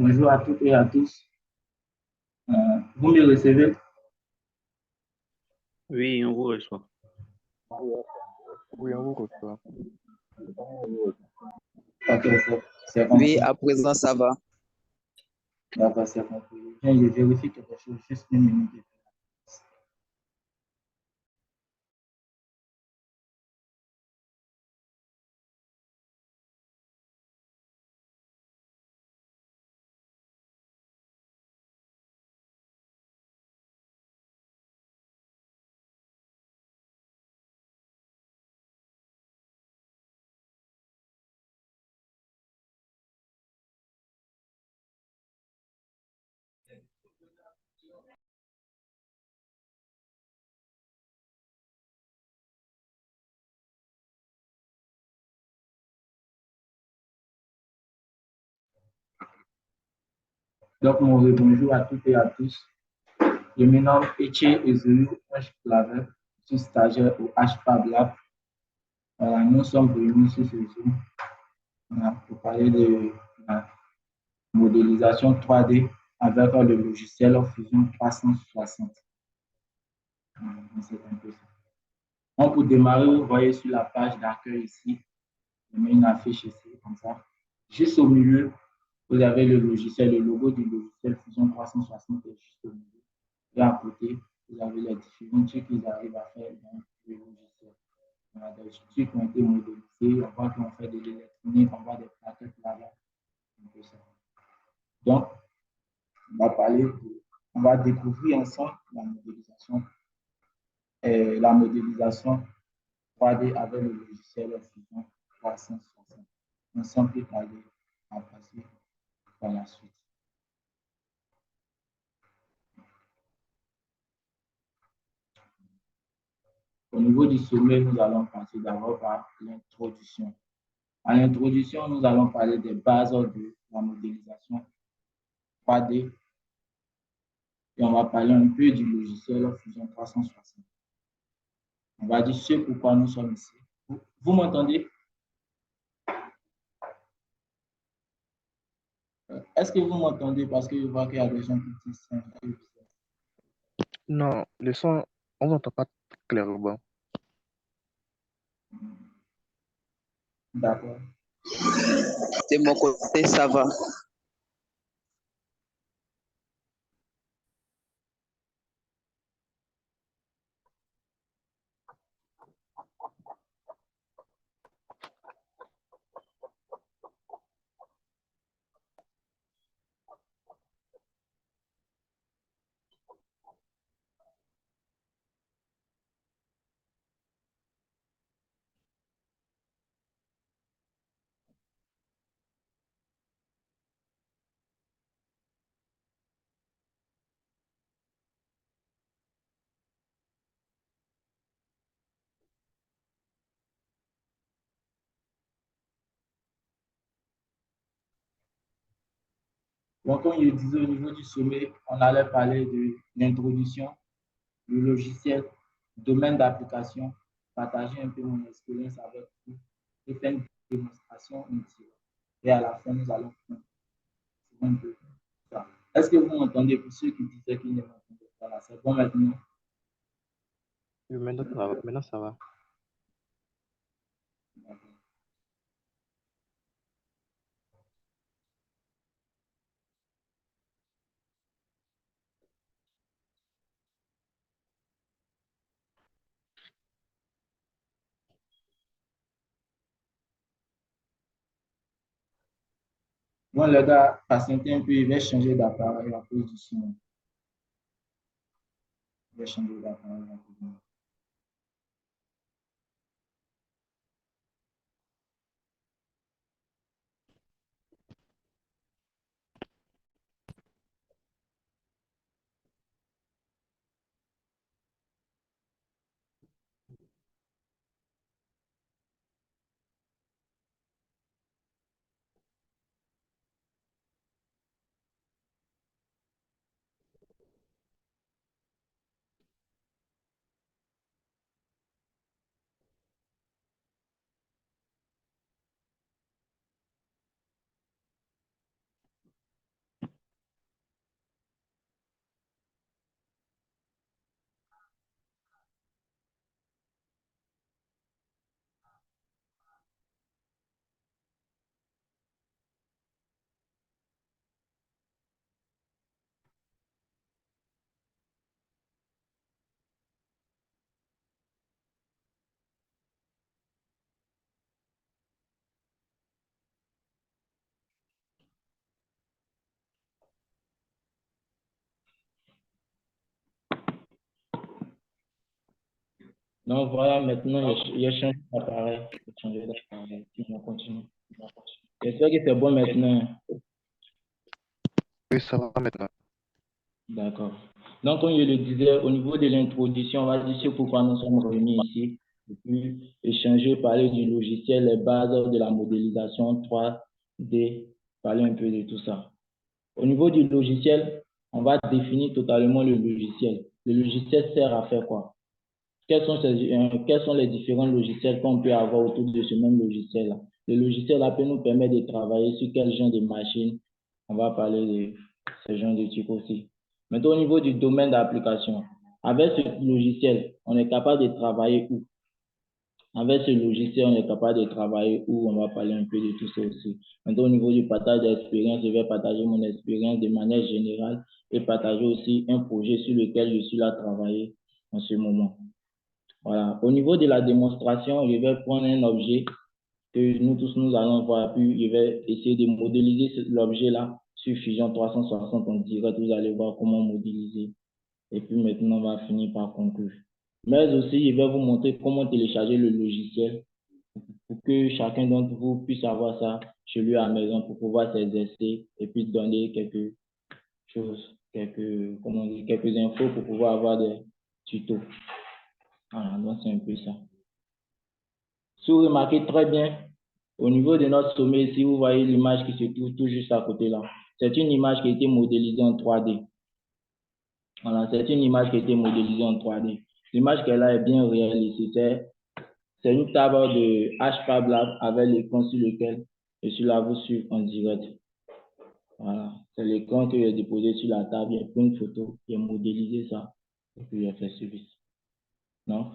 Bonjour à toutes et à tous. Vous me recevez? Oui, on vous reçoit. Oui, on vous reçoit. Ok, c'est Oui, compris. à présent, ça va. D'accord, c'est compris. Je vérifie quelque chose, juste une minute. Donc, mon bonjour à toutes et à tous. Je me nomme Eche Ezeu H. Claver. Je suis stagiaire au HFAB Lab. Voilà, nous sommes réunis sur ce Zoom pour parler de la modélisation 3D avec le logiciel Fusion 360. C'est un peu ça. Donc, pour démarrer, vous voyez sur la page d'accueil ici, je mets une affiche ici, comme ça. Juste au milieu, vous avez le logiciel, le logo du logiciel Fusion 360 est juste au milieu. Et à côté, vous avez les différents trucs qu'ils arrivent à faire dans le logiciel. On a des trucs qui ont été modélisés, on voit qu'on fait de l'électronique, on voit des plaquettes là-bas. Donc, on va découvrir ensemble la modélisation 3D avec le logiciel Fusion 360. Ensemble, peut aller en passer par la suite. Au niveau du sommet, nous allons passer d'abord par l'introduction. À l'introduction, nous allons parler des bases de la modélisation 3D et on va parler un peu du logiciel Fusion 360. On va dire ce pourquoi nous sommes ici. Vous m'entendez? Est-ce que vous m'entendez? Parce que je vois qu'il y a des gens qui disent c'est un peu bizarre. Non, le son, on n'entend pas clairement. D'accord. De mon côté, ça va. Donc, comme je disais au niveau du sommet, on allait parler de l'introduction, le logiciel, domaine d'application, partager un peu mon expérience avec vous et faire une démonstration utile. Et à la fin, nous allons faire un peu ça. Est-ce que vous m'entendez pour ceux qui disaient qu'ils ne m'entendaient pas là? C'est bon maintenant? Oui, maintenant, ça va. Maintenant, ça va. Bon, les gars, patientez un peu, il va changer d'appareil à cause du son. Il va changer d'appareil rapidement. Donc voilà, maintenant, il a changé d'appareil. Il a changé d'appareil. Si on continue. J'espère que c'est bon maintenant. Oui, ça va maintenant. D'accord. Donc, comme je le disais, au niveau de l'introduction, on va dire sur pourquoi nous sommes réunis ici. Et puis, échanger, parler du logiciel, les bases de la modélisation 3D, parler un peu de tout ça. Au niveau du logiciel, on va définir totalement le logiciel. Le logiciel sert à faire quoi? Quels sont les différents logiciels qu'on peut avoir autour de ce même logiciel-là? Le logiciel-là peut nous permettre de travailler sur quel genre de machine. On va parler de ce genre de trucs aussi. Maintenant, au niveau du domaine d'application, avec ce logiciel, on est capable de travailler où? Avec ce logiciel, on est capable de travailler où? On va parler un peu de tout ça aussi. Maintenant, au niveau du partage d'expérience, je vais partager mon expérience de manière générale et partager aussi un projet sur lequel je suis là à travailler en ce moment. Voilà. Au niveau de la démonstration, je vais prendre un objet que nous tous nous allons voir, puis je vais essayer de modéliser l'objet-là sur Fusion 360 en direct. Vous allez voir comment modéliser. Et puis maintenant, on va finir par conclure. Mais aussi, je vais vous montrer comment télécharger le logiciel pour que chacun d'entre vous puisse avoir ça chez lui à la maison pour pouvoir s'exercer et puis donner quelque chose, comment on dit, quelques infos pour pouvoir avoir des tutos. Voilà, donc c'est un peu ça. Si vous remarquez très bien, au niveau de notre sommet ici, vous voyez l'image qui se trouve tout juste à côté là. C'est une image qui a été modélisée en 3D. Voilà, c'est une image qui a été modélisée en 3D. L'image qu'elle a est bien réaliste. C'est une table de HFab Lab avec l'écran sur lequel je suis là vous suivre en direct. Voilà, c'est l'écran que j'ai déposé sur la table. Il y a pris une photo, il a modélisé ça et puis il a fait suivre. Non?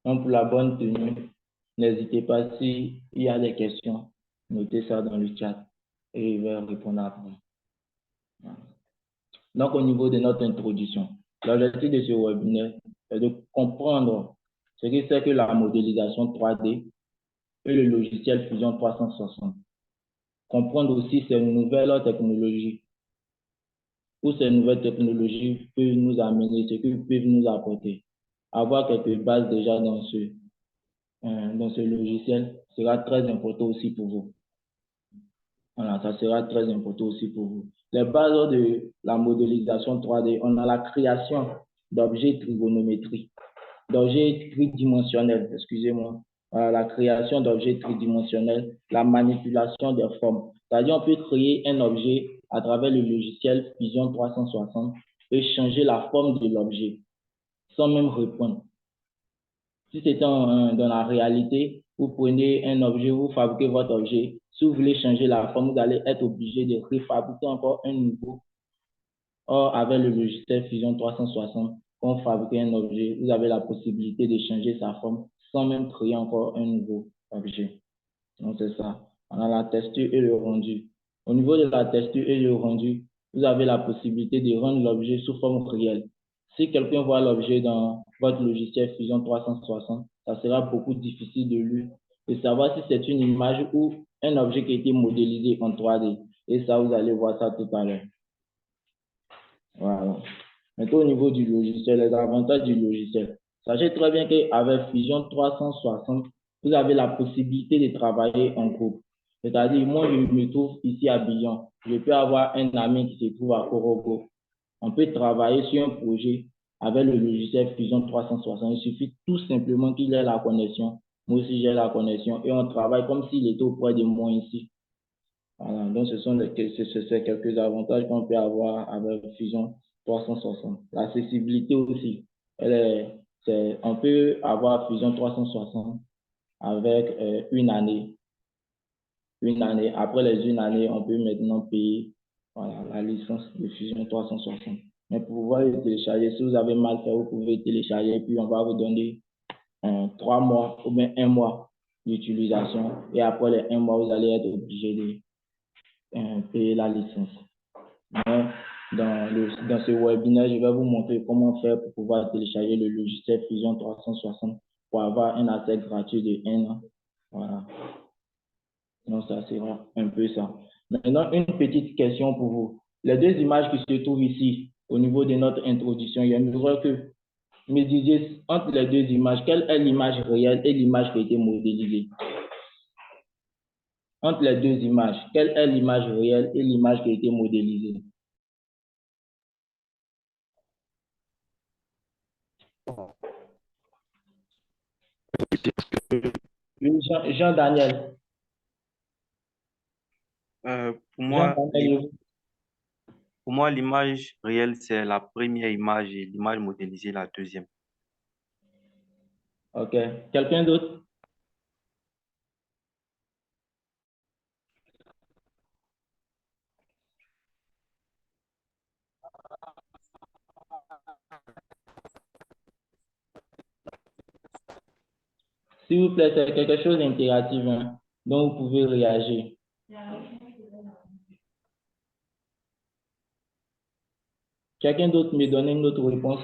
Donc, pour la bonne tenue, n'hésitez pas s'il y a des questions, notez ça dans le chat et je vais répondre après. Donc, au niveau de notre introduction, l'objectif de ce webinaire est de comprendre ce que c'est que la modélisation 3D et le logiciel Fusion 360. Comprendre aussi ces nouvelles technologies, où ces nouvelles technologies peuvent nous amener, ce qu'elles peuvent nous apporter. Avoir quelques bases déjà dans ce logiciel sera très important aussi pour vous. Voilà, ça sera très important aussi pour vous. Les bases de la modélisation 3D, on a la création d'objets trigonométriques, d'objets tridimensionnels, excusez-moi. Voilà, la création d'objets tridimensionnels, la manipulation des formes. C'est-à-dire, on peut créer un objet à travers le logiciel Fusion 360 et changer la forme de l'objet sans même répondre. Si c'est dans la réalité, vous prenez un objet, vous fabriquez votre objet. Si vous voulez changer la forme, vous allez être obligé de refabriquer encore un nouveau. Or, avec le logiciel Fusion 360, quand vous fabriquez un objet, vous avez la possibilité de changer sa forme sans même créer encore un nouveau objet. Donc, c'est ça. On a la texture et le rendu. Au niveau de la texture et le rendu, vous avez la possibilité de rendre l'objet sous forme réelle. Si quelqu'un voit l'objet dans votre logiciel Fusion 360, ça sera beaucoup difficile de lui de savoir si c'est une image ou un objet qui a été modélisé en 3D. Et ça, vous allez voir ça tout à l'heure. Voilà. Maintenant, au niveau du logiciel, les avantages du logiciel. Sachez très bien qu'avec Fusion 360, vous avez la possibilité de travailler en groupe. C'est-à-dire, moi, je me trouve ici à Billon. Je peux avoir un ami qui se trouve à Korogo. On peut travailler sur un projet avec le logiciel Fusion 360. Il suffit tout simplement qu'il ait la connexion. Moi aussi, j'ai la connexion et on travaille comme s'il était auprès de moi ici. Voilà, donc ce sont quelques avantages qu'on peut avoir avec Fusion 360. L'accessibilité aussi. On peut avoir Fusion 360 avec une année. Une année. Après les une année, on peut maintenant payer voilà, la licence de Fusion 360. Mais pour pouvoir le télécharger, si vous avez mal fait, vous pouvez télécharger, puis on va vous donner 3 mois ou bien 1 mois d'utilisation. Et après les 1 mois, vous allez être obligé de payer la licence. Mais dans ce webinaire, je vais vous montrer comment faire pour pouvoir télécharger le logiciel Fusion 360 pour avoir un accès gratuit de 1 an. Voilà. Donc, ça sera un peu ça. Maintenant, une petite question pour vous. Les deux images qui se trouvent ici, au niveau de notre introduction, il y a une erreur que me disiez entre les deux images, quelle est l'image réelle et l'image qui a été modélisée? Entre les deux images, quelle est l'image réelle et l'image qui a été modélisée? Oui, Jean-Daniel. Pour moi, Jean-Daniel, pour moi, l'image réelle, c'est la première image et l'image modélisée, la deuxième. ok. Quelqu'un d'autre? S'il vous plaît, c'est quelque chose d'interactif, hein, donc vous pouvez réagir. Quelqu'un d'autre me donne une autre réponse?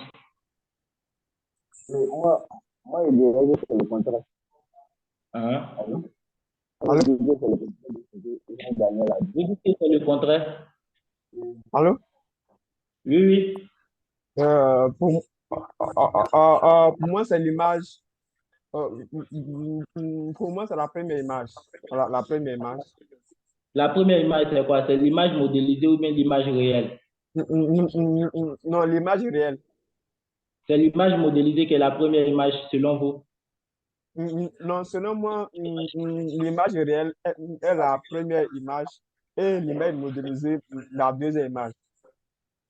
Moi, je dirais que c'est le contraire. Hein? Allô? Allô? Je dirais que c'est le contraire de ce que Daniel a dit. Vous dites que c'est le contraire? Allô? Oui, oui. Pour moi, c'est l'image. Pour moi, c'est la première image. La première image. La première image, c'est quoi? C'est l'image modélisée ou bien l'image réelle? Non, l'image réelle. C'est l'image modélisée qui est la première image selon vous? Non, selon moi, l'image réelle est la première image et l'image modélisée, la deuxième image.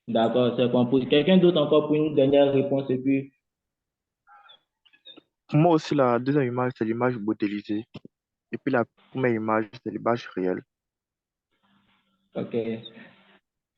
D'accord, c'est compris. Quelqu'un d'autre encore pour une dernière réponse et puis, Pour moi aussi, la deuxième image, c'est l'image modélisée. Et puis la première image, c'est l'image réelle. ok.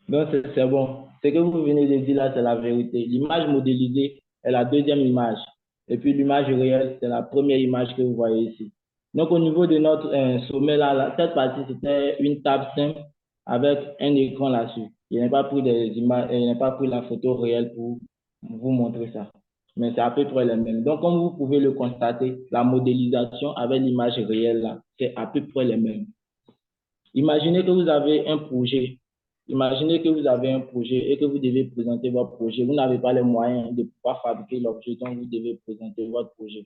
Donc, c'est bon. Ce que vous venez de dire là, c'est la vérité. L'image modélisée est la deuxième image. Et puis, l'image réelle, c'est la première image que vous voyez ici. Donc, au niveau de notre sommet là, cette partie, c'était une table simple avec un écran là-dessus. Il n'a pas pris des images, il n'a pas pris la photo réelle pour vous montrer ça. Mais c'est à peu près le même. Donc, comme vous pouvez le constater, la modélisation avec l'image réelle là, c'est à peu près le même. Imaginez que vous avez un projet. Imaginez que vous avez un projet et que vous devez présenter votre projet. Vous n'avez pas les moyens de pouvoir fabriquer l'objet dont vous devez présenter votre projet.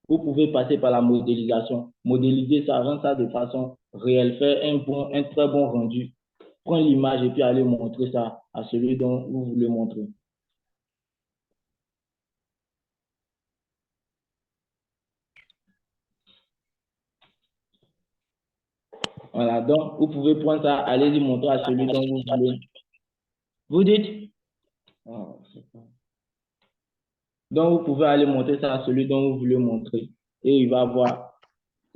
Vous pouvez passer par la modélisation. Modéliser ça, rendre ça de façon réelle, faire un très bon rendu. Prendre l'image et puis aller montrer ça à celui dont vous voulez montrer. Voilà, donc vous pouvez prendre ça, allez-y montrer à celui dont vous voulez. Vous dites? Oh, donc, vous pouvez aller montrer ça à celui dont vous voulez montrer. Et il va voir.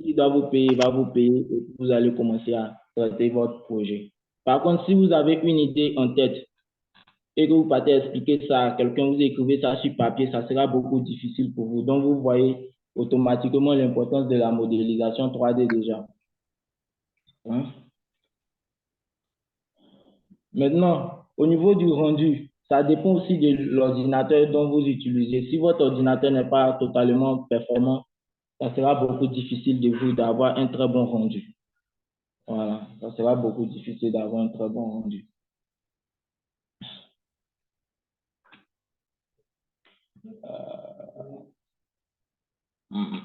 S'il doit vous payer, il va vous payer et vous allez commencer à traiter votre projet. Par contre, si vous avez une idée en tête et que vous partez expliquer ça à quelqu'un, vous écrivez ça sur papier, ça sera beaucoup difficile pour vous. Donc, vous voyez automatiquement l'importance de la modélisation 3D déjà. Hein? Maintenant, au niveau du rendu, ça dépend aussi de l'ordinateur dont vous utilisez. Si votre ordinateur n'est pas totalement performant, ça sera beaucoup difficile de vous d'avoir un très bon rendu. Voilà, ça sera beaucoup difficile d'avoir un très bon rendu. Mm.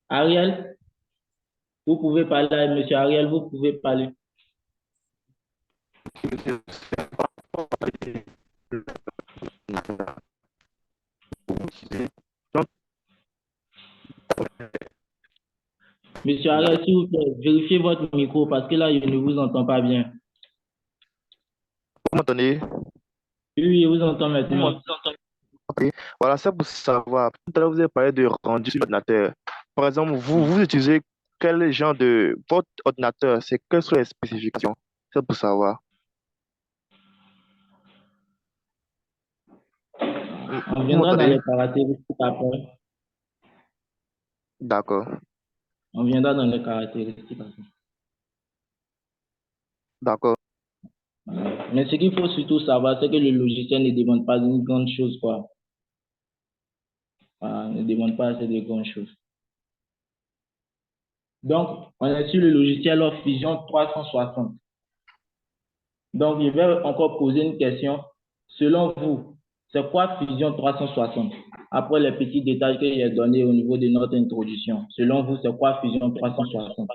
Ariel, vous pouvez parler, monsieur Ariel, vous pouvez parler. Monsieur Ariel, s'il vous plaît, vérifiez votre micro parce que là, je ne vous entends pas bien. Vous m'entendez? Oui, oui, je vous entends maintenant. Ok. Voilà, c'est pour savoir. Tout à l'heure, vous avez parlé de rendu sur l'ordinateur. Par exemple, vous utilisez quel genre de... Votre ordinateur, c'est quelles sont les spécifications? C'est pour savoir. On Vous viendra dans m'entendez? les caractéristiques après. D'accord. On viendra dans les caractéristiques après. D'accord. Voilà. Mais ce qu'il faut surtout savoir, c'est que le logiciel ne demande pas une grande chose, quoi. Voilà, ne demande pas assez de grandes choses. Donc, on est sur le logiciel Fusion 360. Donc, je vais encore poser une question. Selon vous, c'est quoi Fusion 360? Après les petits détails que j'ai donnés au niveau de notre introduction. Selon vous, c'est quoi Fusion 360?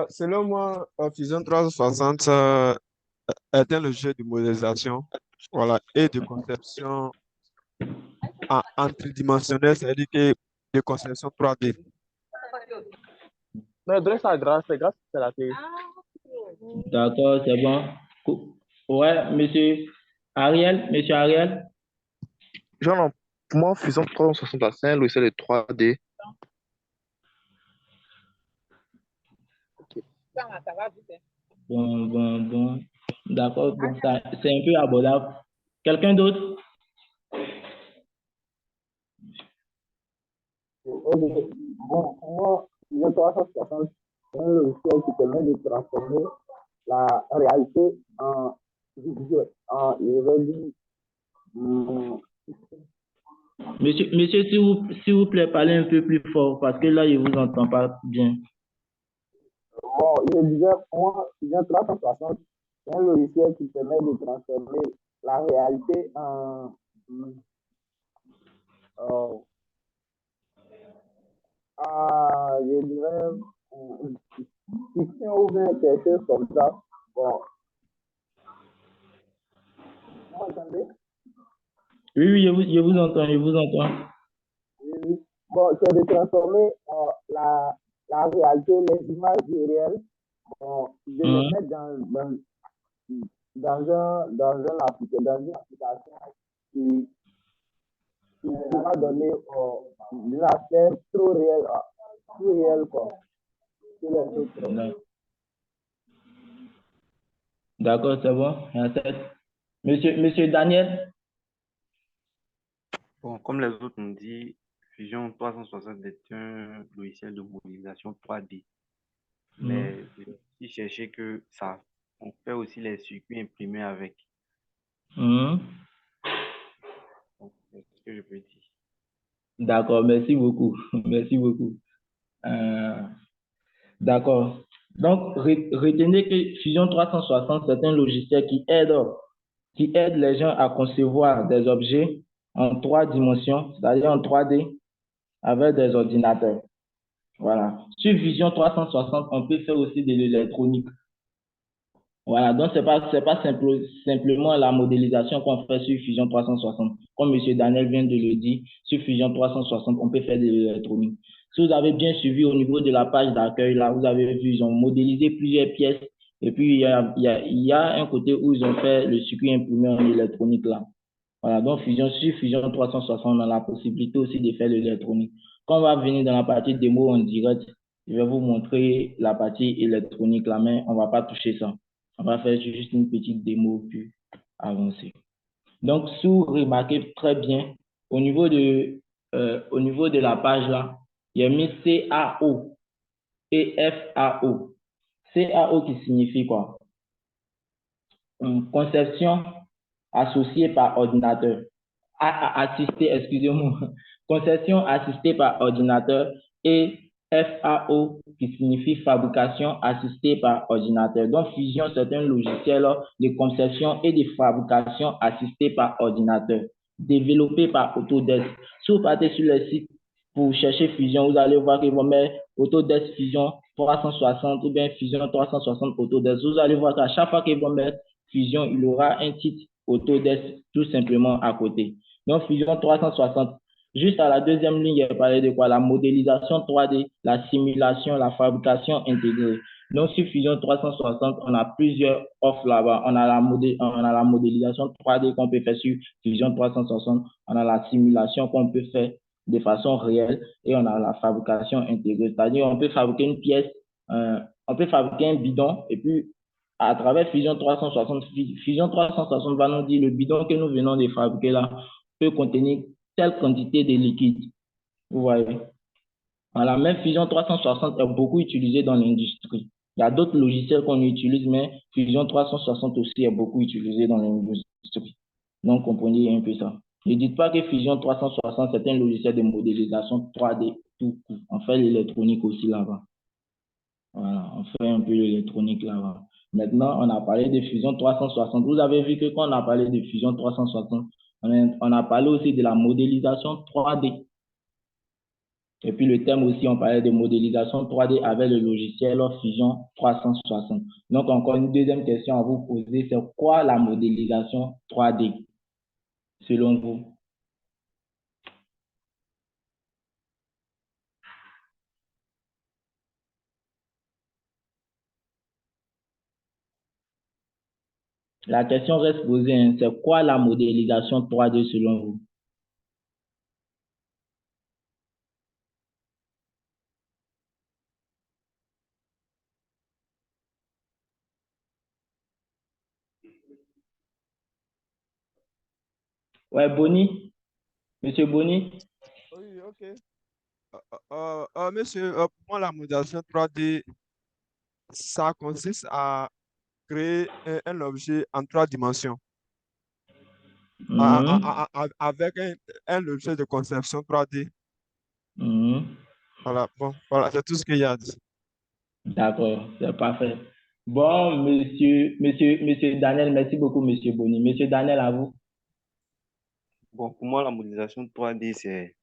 Selon moi, Fusion 360 est un logiciel de modélisation, voilà, et de conception en tridimensionnel, c'est-à-dire que de conception 3D. Non, donne ça grâce, c'est la télé. D'accord, c'est bon. Ouais, monsieur Ariel. Genre, non, pour moi, Fusion 360, c'est un logiciel de 3D. Bon. D'accord, bon, c'est un peu abordable. Quelqu'un d'autre? Ok. Bon, pour moi, le 360, c'est un logiciel qui permet de transformer la réalité en visuel, je vais dire, hum, Monsieur, s'il vous plaît, parlez un peu plus fort parce que là, je ne vous entends pas bien. bon, je disais, pour moi, Fusion 360, c'est un logiciel qui permet de transformer la réalité en, euh, je dirais, fiction ou bien quelque chose comme ça. Bon, vous m'entendez? Oui, je vous entends. Oui. Bon, c'est de transformer la réalité, les images du réel, bon, de les mettre dans une application qui, qui va donner un aspect trop réel, quoi. Sur les autres. D'accord, c'est bon. Monsieur Daniel. Bon, comme les autres ont dit, Fusion 360 est un logiciel de modélisation 3D. Mais si chercher que ça, on fait aussi les circuits imprimés avec. Donc, c'est ce que je peux dire. D'accord, merci beaucoup. Merci beaucoup. D'accord. Donc, retenez que Fusion 360, c'est un logiciel qui aide les gens à concevoir des objets en 3 dimensions, c'est-à-dire en 3D, avec des ordinateurs. Voilà. Sur Fusion 360, on peut faire aussi de l'électronique. Voilà, donc c'est pas simplement la modélisation qu'on fait sur Fusion 360. Comme M. Daniel vient de le dire, sur Fusion 360, on peut faire de l'électronique. Si vous avez bien suivi au niveau de la page d'accueil, là, vous avez vu, ils ont modélisé plusieurs pièces. Et puis, il y a un côté où ils ont fait le circuit imprimé en électronique, là. Voilà, donc sur Fusion 360, on a la possibilité aussi de faire de l'électronique. Quand on va venir dans la partie démo en direct, je vais vous montrer la partie électronique, là, mais on ne va pas toucher ça. On va faire juste une petite démo puis avancer. Donc, si vous remarquez très bien, au niveau de la page là, il y a mis CAO et FAO. CAO qui signifie quoi? Conception associée par ordinateur. Assistée, excusez-moi. Conception assistée par ordinateur et FAO qui signifie fabrication assistée par ordinateur. Donc, Fusion, c'est un logiciel de conception et de fabrication assistée par ordinateur, développé par Autodesk. Si vous partez sur le site pour chercher Fusion, vous allez voir qu'ils vont mettre Autodesk Fusion 360 ou bien Fusion 360 Autodesk. Vous allez voir qu'à chaque fois qu'ils vont mettre Fusion, il aura un titre Autodesk tout simplement à côté. Donc, Fusion 360. Juste à la deuxième ligne, il parlait de quoi? La modélisation 3D, la simulation, la fabrication intégrée. Donc, sur Fusion 360, on a plusieurs offres là-bas. On a la modélisation 3D qu'on peut faire sur Fusion 360. On a la simulation qu'on peut faire de façon réelle et on a la fabrication intégrée. C'est-à-dire, on peut fabriquer une pièce, on peut fabriquer un bidon et puis à travers Fusion 360, Fusion 360 va nous dire le bidon que nous venons de fabriquer là peut contenir telle quantité de liquide. Vous voyez. La même Fusion 360 est beaucoup utilisée dans l'industrie. Il y a d'autres logiciels qu'on utilise, mais Fusion 360 aussi est beaucoup utilisé dans l'industrie. Donc, comprenez un peu ça. Ne dites pas que Fusion 360, c'est un logiciel de modélisation 3D tout court. On fait l'électronique aussi là-bas. Voilà, on fait un peu l'électronique là-bas. Maintenant, on a parlé de Fusion 360. Vous avez vu que quand on a parlé de Fusion 360, on a parlé aussi de la modélisation 3D. Et puis le thème aussi, on parlait de modélisation 3D avec le logiciel Fusion 360. Donc, encore une deuxième question à vous poser, c'est quoi la modélisation 3D selon vous? La question reste posée, hein, c'est quoi la modélisation 3D selon vous? Ouais, Bonnie, Monsieur Bonnie? Oui, ok. Monsieur, pour moi, la modélisation 3D, ça consiste à créer un objet en 3 dimensions Mhm, avec un logiciel de conception 3D. mhm. Voilà, bon, voilà, c'est tout ce qu'il y a à dire. D'accord, c'est parfait. Bon, monsieur Daniel, merci beaucoup, monsieur Bonnie. Monsieur Daniel, à vous. Bon, pour moi, la modélisation 3D, c'est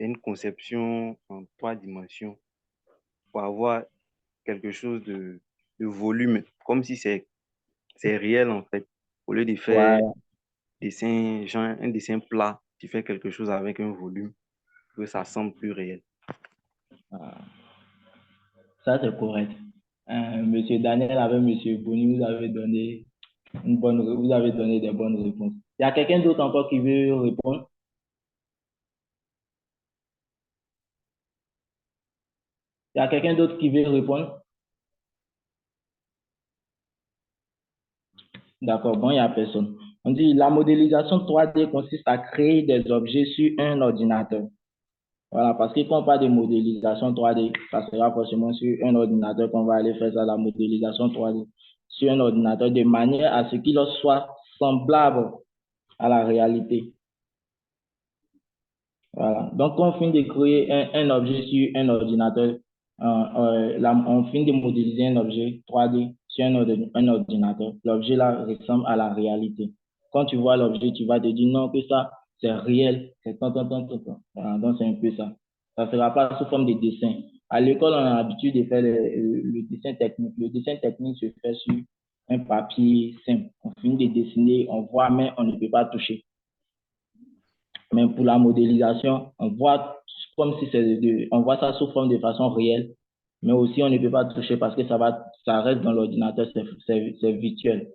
une conception en 3 dimensions pour avoir quelque chose de volume, comme si c'est réel en fait. Au lieu de faire Voilà. un dessin plat, tu fais quelque chose avec un volume que ça semble plus réel. Ça, c'est correct. Monsieur Daniel avec Monsieur Boni, vous avez donné des bonnes réponses. Il y a quelqu'un d'autre encore qui veut répondre? Il y a quelqu'un d'autre qui veut répondre? D'accord, bon, il n'y a personne. On dit la modélisation 3D consiste à créer des objets sur un ordinateur. Voilà, parce que quand on parle de modélisation 3D, ça sera forcément sur un ordinateur qu'on va aller faire ça, la modélisation 3D, sur un ordinateur, de manière à ce qu'il soit semblable à la réalité. Voilà. Donc, quand on finit de créer un objet sur un ordinateur, on finit de modéliser un objet 3D sur un ordinateur. L'objet là ressemble à la réalité. Quand tu vois l'objet, tu vas te dire non, que ça, c'est réel, c'est tant, tant, tant, tant, tant. Voilà, donc, c'est un peu ça. Ça ne sera pas sous forme de dessin. À l'école, on a l'habitude de faire le dessin technique. Le dessin technique se fait sur un papier simple. On finit de dessiner, on voit, mais on ne peut pas toucher. Mais pour la modélisation, on voit comme si on voit ça sous forme de façon réelle, mais aussi on ne peut pas toucher parce que ça reste dans l'ordinateur, c'est virtuel.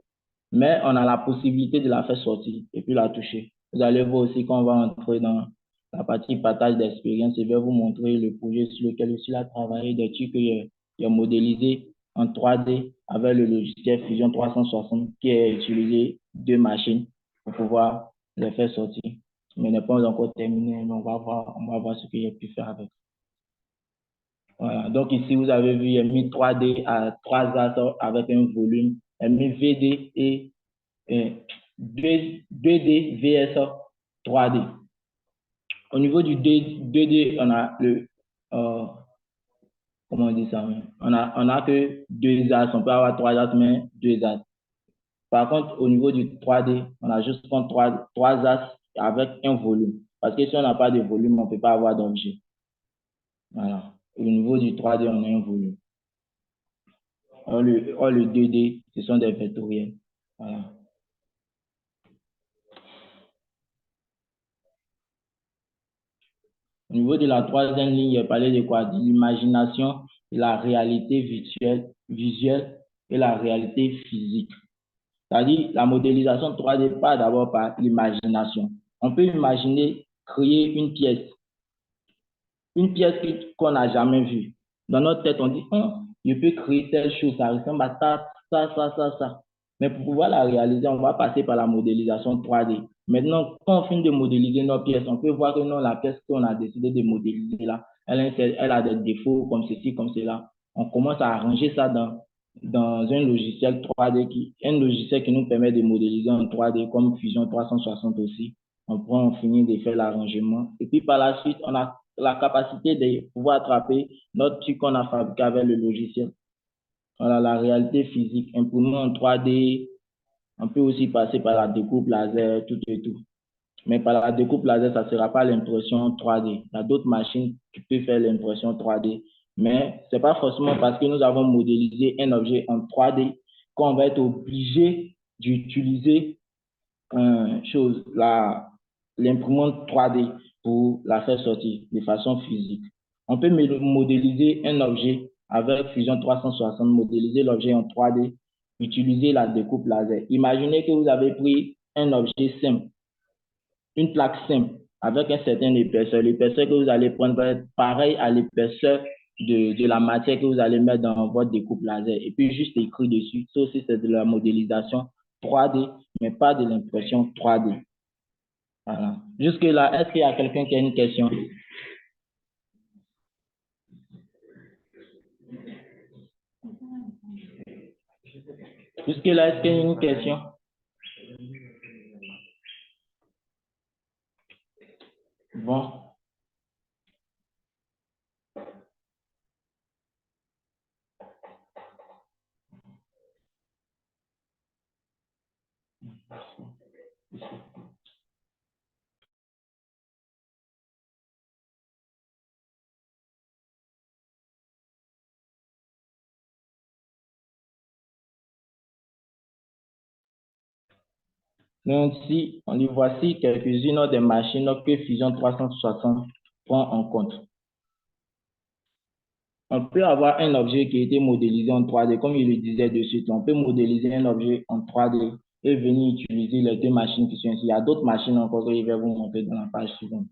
Mais on a la possibilité de la faire sortir et puis la toucher. Vous allez voir aussi quand on va entrer dans la partie partage d'expérience, je vais vous montrer le projet sur lequel je suis là travaillé, des trucs que j'ai modélisé en 3D avec le logiciel Fusion 360 qui est utilisé 2 machines pour pouvoir les faire sortir. Mais n'est pas encore terminé, mais on va voir ce que j'ai pu faire avec. Voilà. Donc ici, vous avez vu, j'ai mis 3D à 3 axes avec un volume. J'ai mis VD et 2D VS 3D. Au niveau du 2D, on a comment on dit ça? On a que 2 axes. On peut avoir 3 axes, mais 2 axes. Par contre, au niveau du 3D, on a juste 3 axes avec un volume. Parce que si on n'a pas de volume, on ne peut pas avoir d'objet. Voilà. Au niveau du 3D, on a un volume. Le 2D, ce sont des vectoriels. Voilà. Au niveau de la troisième ligne, il a parlé de quoi? De l'imagination, de la réalité visuelle et la réalité physique. C'est-à-dire, la modélisation 3D part d'abord par l'imagination. On peut imaginer créer une pièce qu'on n'a jamais vue. Dans notre tête, on dit, je peux créer telle chose, ça ressemble à ça, ça, ça, ça, ça. Mais pour pouvoir la réaliser, on va passer par la modélisation 3D. Maintenant, quand on finit de modéliser nos pièces, on peut voir que non, la pièce qu'on a décidé de modéliser là, elle a des défauts comme ceci, comme cela. On commence à arranger ça dans un logiciel 3D un logiciel qui nous permet de modéliser en 3D comme Fusion 360 aussi. On prend, on finit de faire l'arrangement. Et puis par la suite, on a la capacité de pouvoir attraper notre truc qu'on a fabriqué avec le logiciel. Voilà, la réalité physique, imprimé en 3D. On peut aussi passer par la découpe laser, tout et tout. Mais par la découpe laser, ça ne sera pas l'impression 3D. Il y a d'autres machines qui peuvent faire l'impression 3D. Mais ce n'est pas forcément parce que nous avons modélisé un objet en 3D qu'on va être obligé d'utiliser l'imprimante 3D pour la faire sortir de façon physique. On peut modéliser un objet avec Fusion 360, modéliser l'objet en 3D, utiliser la découpe laser. Imaginez que vous avez pris un objet simple, une plaque simple, avec un certain épaisseur. L'épaisseur que vous allez prendre va être pareil à l'épaisseur de la matière que vous allez mettre dans votre découpe laser. Et puis juste écrit dessus. Ça aussi, c'est de la modélisation 3D, mais pas de l'impression 3D. Voilà. Jusque-là, est-ce qu'il y a quelqu'un qui a une question? Jusque-là, est-ce qu'il y a une question? Bon. Donc, voici quelques-unes des machines que Fusion 360 prend en compte. On peut avoir un objet qui a été modélisé en 3D, comme il le disait de suite. On peut modéliser un objet en 3D et venir utiliser les deux machines qui sont ici. Il y a d'autres machines encore que je vais vous montrer dans la page suivante.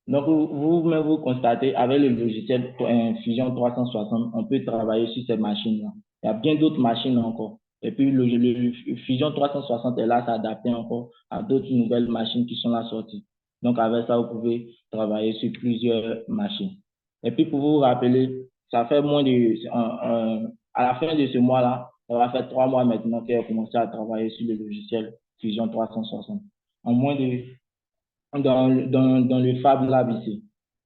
Donc, vous constatez, avec le logiciel Fusion 360, on peut travailler sur ces machines-là. Il y a bien d'autres machines encore. Et puis, le Fusion 360 est là, s'adapter encore à d'autres nouvelles machines qui sont là sorties. Donc, avec ça, vous pouvez travailler sur plusieurs machines. Et puis, pour vous rappeler, ça fait moins de... à la fin de ce mois-là, ça va faire 3 mois maintenant qu'il a commencé à travailler sur le logiciel Fusion 360. En moins de dans le Fab Lab ici.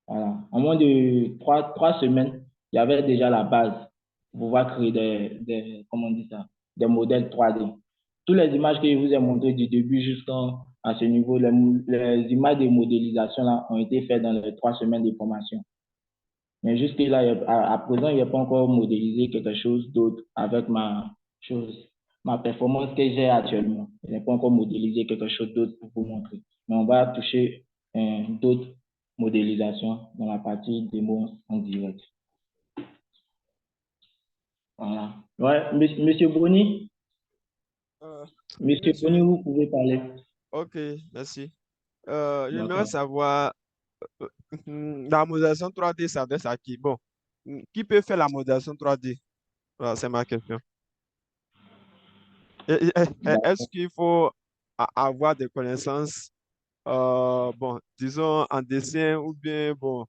Voilà. En moins de 3 semaines, il y avait déjà la base pour pouvoir créer comment on dit ça, des modèles 3D. Toutes les images que je vous ai montrées du début jusqu'à ce niveau, les images de modélisation là, ont été faites dans les 3 semaines de formation. Mais jusque-là, à présent, il n'y a pas encore modélisé quelque chose d'autre avec ma performance que j'ai actuellement. Je n'ai pas encore modélisé quelque chose d'autre pour vous montrer. Mais on va toucher d'autres modélisations dans la partie démo en direct. Voilà. Ouais, Monsieur Bruni, Monsieur Monsieur, Bruni, vous pouvez parler. ok, merci. J'aimerais D'accord. savoir, la modélisation 3D s'adresse à qui? Bon, qui peut faire la modélisation 3D? Voilà, c'est ma question. Est-ce qu'il faut avoir des connaissances, bon, disons, en dessin ou bien, bon,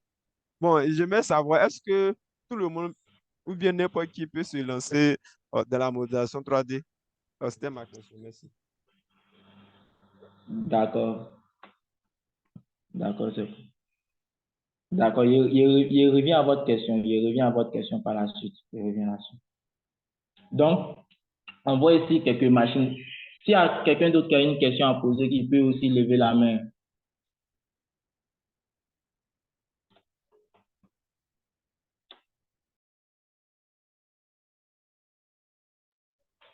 j'aimerais savoir, est-ce que tout le monde ou bien n'importe qui peut se lancer dans la modélisation 3D? C'était ma question, merci. D'accord. D'accord, D'accord, il revient à votre question. Il revient à votre question par la suite. Il revient là-dessus. Donc, on voit ici quelques machines. S'il y a quelqu'un d'autre qui a une question à poser, il peut aussi lever la main.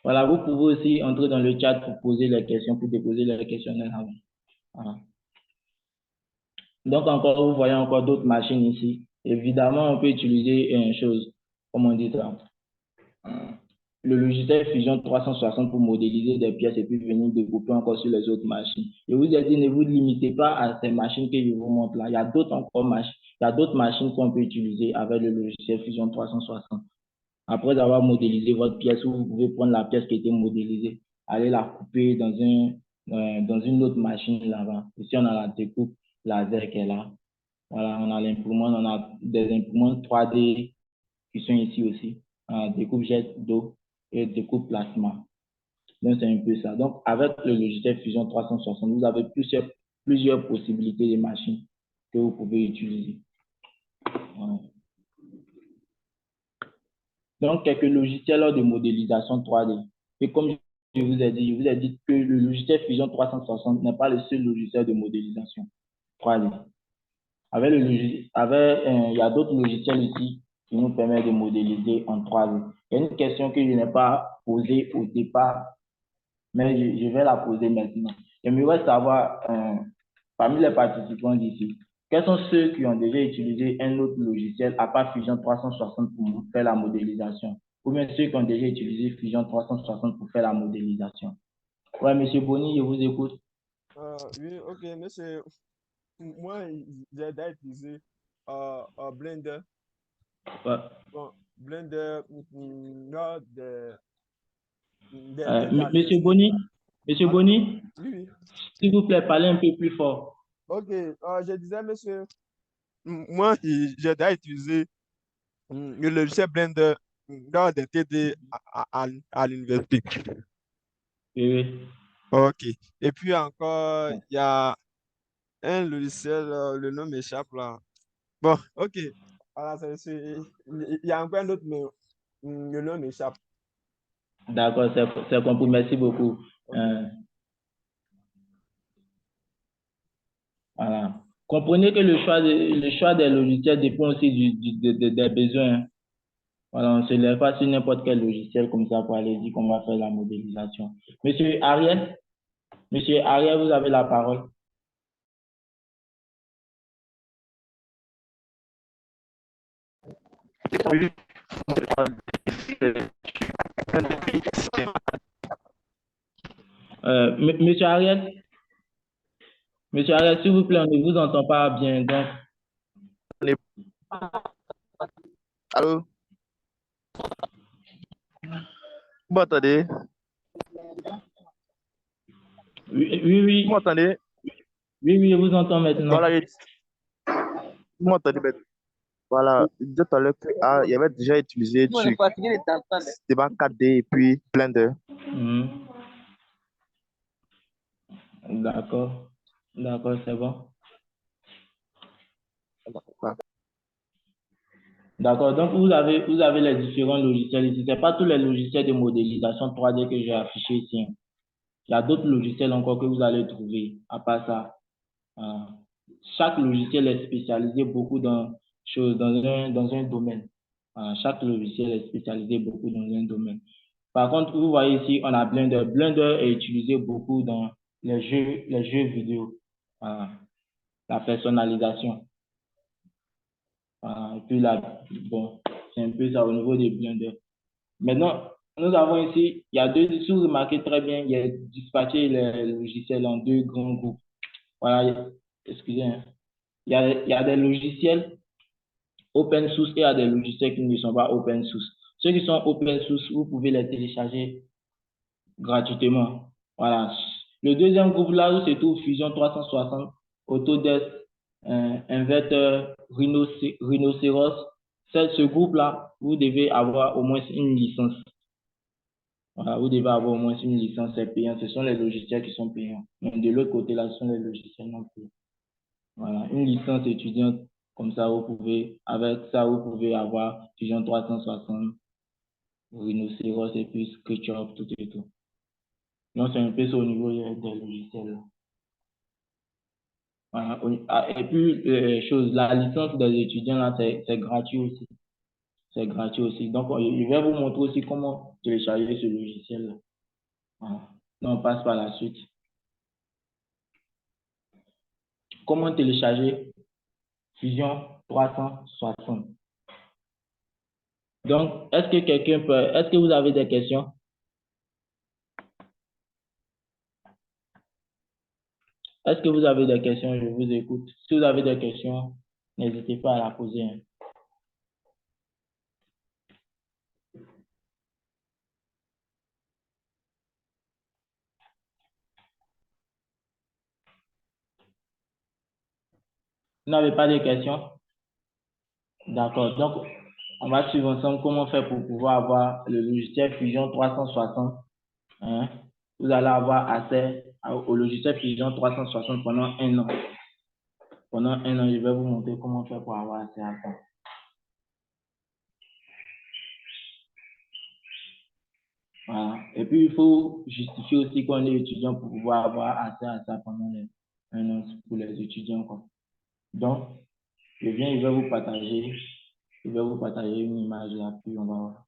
Voilà, vous pouvez aussi entrer dans le chat pour poser les questions, pour déposer les questionnaires avant. Voilà. Donc, encore, vous voyez encore d'autres machines ici. Évidemment, on peut utiliser une chose, comment on dit ça? le logiciel Fusion 360 pour modéliser des pièces et puis venir découper encore sur les autres machines. Je vous ai dit, ne vous limitez pas à ces machines que je vous montre là. Il y a d'autres encore machines, il y a d'autres machines qu'on peut utiliser avec le logiciel Fusion 360. Après avoir modélisé votre pièce, vous pouvez prendre la pièce qui a été modélisée, aller la couper dans une autre machine là-bas. Ici, on a la découpe laser qui est là. Voilà, on a l'imprimante, on a des imprimantes 3D qui sont ici aussi. Découpe jet d'eau et découpe plasma. Donc, c'est un peu ça. Donc, avec le logiciel Fusion 360, vous avez plusieurs possibilités de machines que vous pouvez utiliser. Voilà. Donc, quelques logiciels de modélisation 3D. Et comme je vous ai dit que le logiciel Fusion 360 n'est pas le seul logiciel de modélisation 3D. Il y a d'autres logiciels ici qui nous permettent de modéliser en 3D. Il y a une question que je n'ai pas posée au départ, mais je vais la poser maintenant. J'aimerais savoir, parmi les participants d'ici, quels sont ceux qui ont déjà utilisé un autre logiciel à part Fusion 360 pour faire la modélisation? Ou bien ceux qui ont déjà utilisé Fusion 360 pour faire la modélisation? Ouais, Monsieur Boni, je vous écoute. Oui, ok, monsieur. Moi, j'ai déjà utilisé Blender. Ouais. Bon, Blender, là, Monsieur animations. Boni, Monsieur Allô? Boni, Oui, oui. s'il vous plaît, parlez un peu plus fort. Ok, je disais, monsieur, moi, j'ai déjà utilisé le logiciel Blender dans des TD à l'université. Oui, oui. Ok. Et puis encore, il y a un logiciel, le nom m'échappe là. Bon, ok. Voilà, il y a encore un autre, mais le nom m'échappe. D'accord, c'est compris. Merci beaucoup. Ok. Euh, voilà. Comprenez que le choix des logiciels dépend aussi des besoins. Voilà, on ne se lève pas sur n'importe quel logiciel comme ça pour aller dire qu'on va faire la modélisation. Monsieur Ariel, vous avez la parole. Oui, Monsieur Ariel, Monsieur Ariel, s'il vous plaît, on ne vous entend pas bien. Donc, allô? Vous m'entendez? oui, oui, Vous oui, m'entendez? oui, oui, je vous entends maintenant. Voilà, vous m'entendez maintenant? Voilà, je disais tout à l'heure qu'il y avait déjà utilisé du débat 4D et puis Blender. Mhm. D'accord, d'accord, c'est bon. Voilà. D'accord, donc vous avez les différents logiciels ici. Ce n'est pas tous les logiciels de modélisation 3D que j'ai affichés ici, hein. Il y a d'autres logiciels encore que vous allez trouver, à part ça. Euh, Chaque logiciel est spécialisé beaucoup dans un domaine. Chaque logiciel est spécialisé beaucoup dans un domaine. Par contre, vous voyez ici, on a Blender. Blender est utilisé beaucoup dans les jeux vidéo, euh, la personnalisation. Et puis là, bon, c'est un peu ça au niveau des Blender. Maintenant, nous avons ici, il y a si vous remarquez très bien, il y a dispatché les logiciels en deux grands groupes. Voilà, excusez, hein. Il y a des logiciels open source et il y a des logiciels qui ne sont pas open source. Ceux qui sont open source, vous pouvez les télécharger gratuitement. Voilà. Le deuxième groupe là où se trouve Fusion 360, Autodesk, Inverter, Rhinoceros, ce groupe-là, vous devez avoir au moins une licence. Voilà, vous devez avoir au moins une licence payante. Ce sont les logiciels qui sont payants. Mais de l'autre côté, là, ce sont les logiciels non payants. Voilà, une licence étudiante, comme ça, avec ça, vous pouvez avoir Fusion 360, Rhinoceros et puis SketchUp, tout et tout. Donc, c'est un peu ça au niveau des logiciels. Voilà. Et puis, la licence des étudiants, là, c'est gratuit aussi. C'est gratuit aussi. Donc, je vais vous montrer aussi comment télécharger ce logiciel-là. Voilà. Donc, on passe par la suite. Comment télécharger Fusion 360? Donc, est-ce que vous avez des questions? Est-ce que vous avez des questions? Je vous écoute. Si vous avez des questions, n'hésitez pas à la poser, hein. Vous n'avez pas de questions? D'accord. Donc, on va suivre ensemble comment faire pour pouvoir avoir le logiciel Fusion 360, hein. Vous allez avoir accès au logiciel Fusion 360 pendant un an. Pendant un an, je vais vous montrer comment faire pour avoir accès à ça. Voilà. Et puis, il faut justifier aussi qu'on est étudiant pour pouvoir avoir accès à ça pendant un an pour les étudiants, quoi. Donc, je vais vous partager une image là, puis on va voir.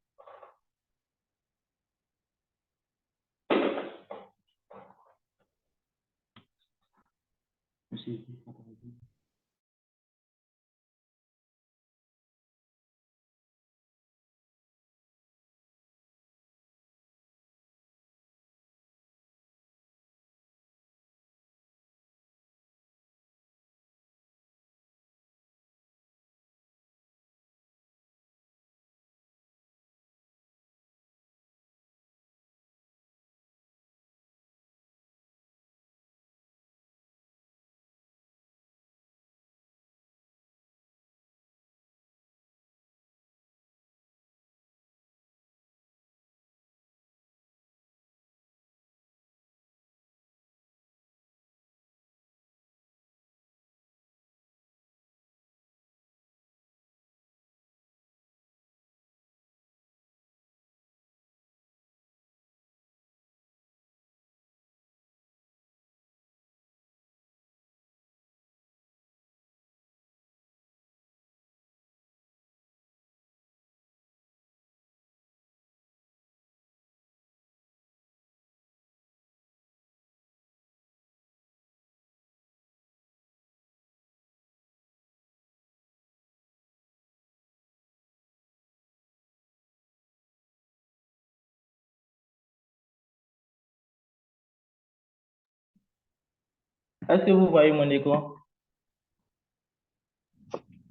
Est-ce que vous voyez mon écran?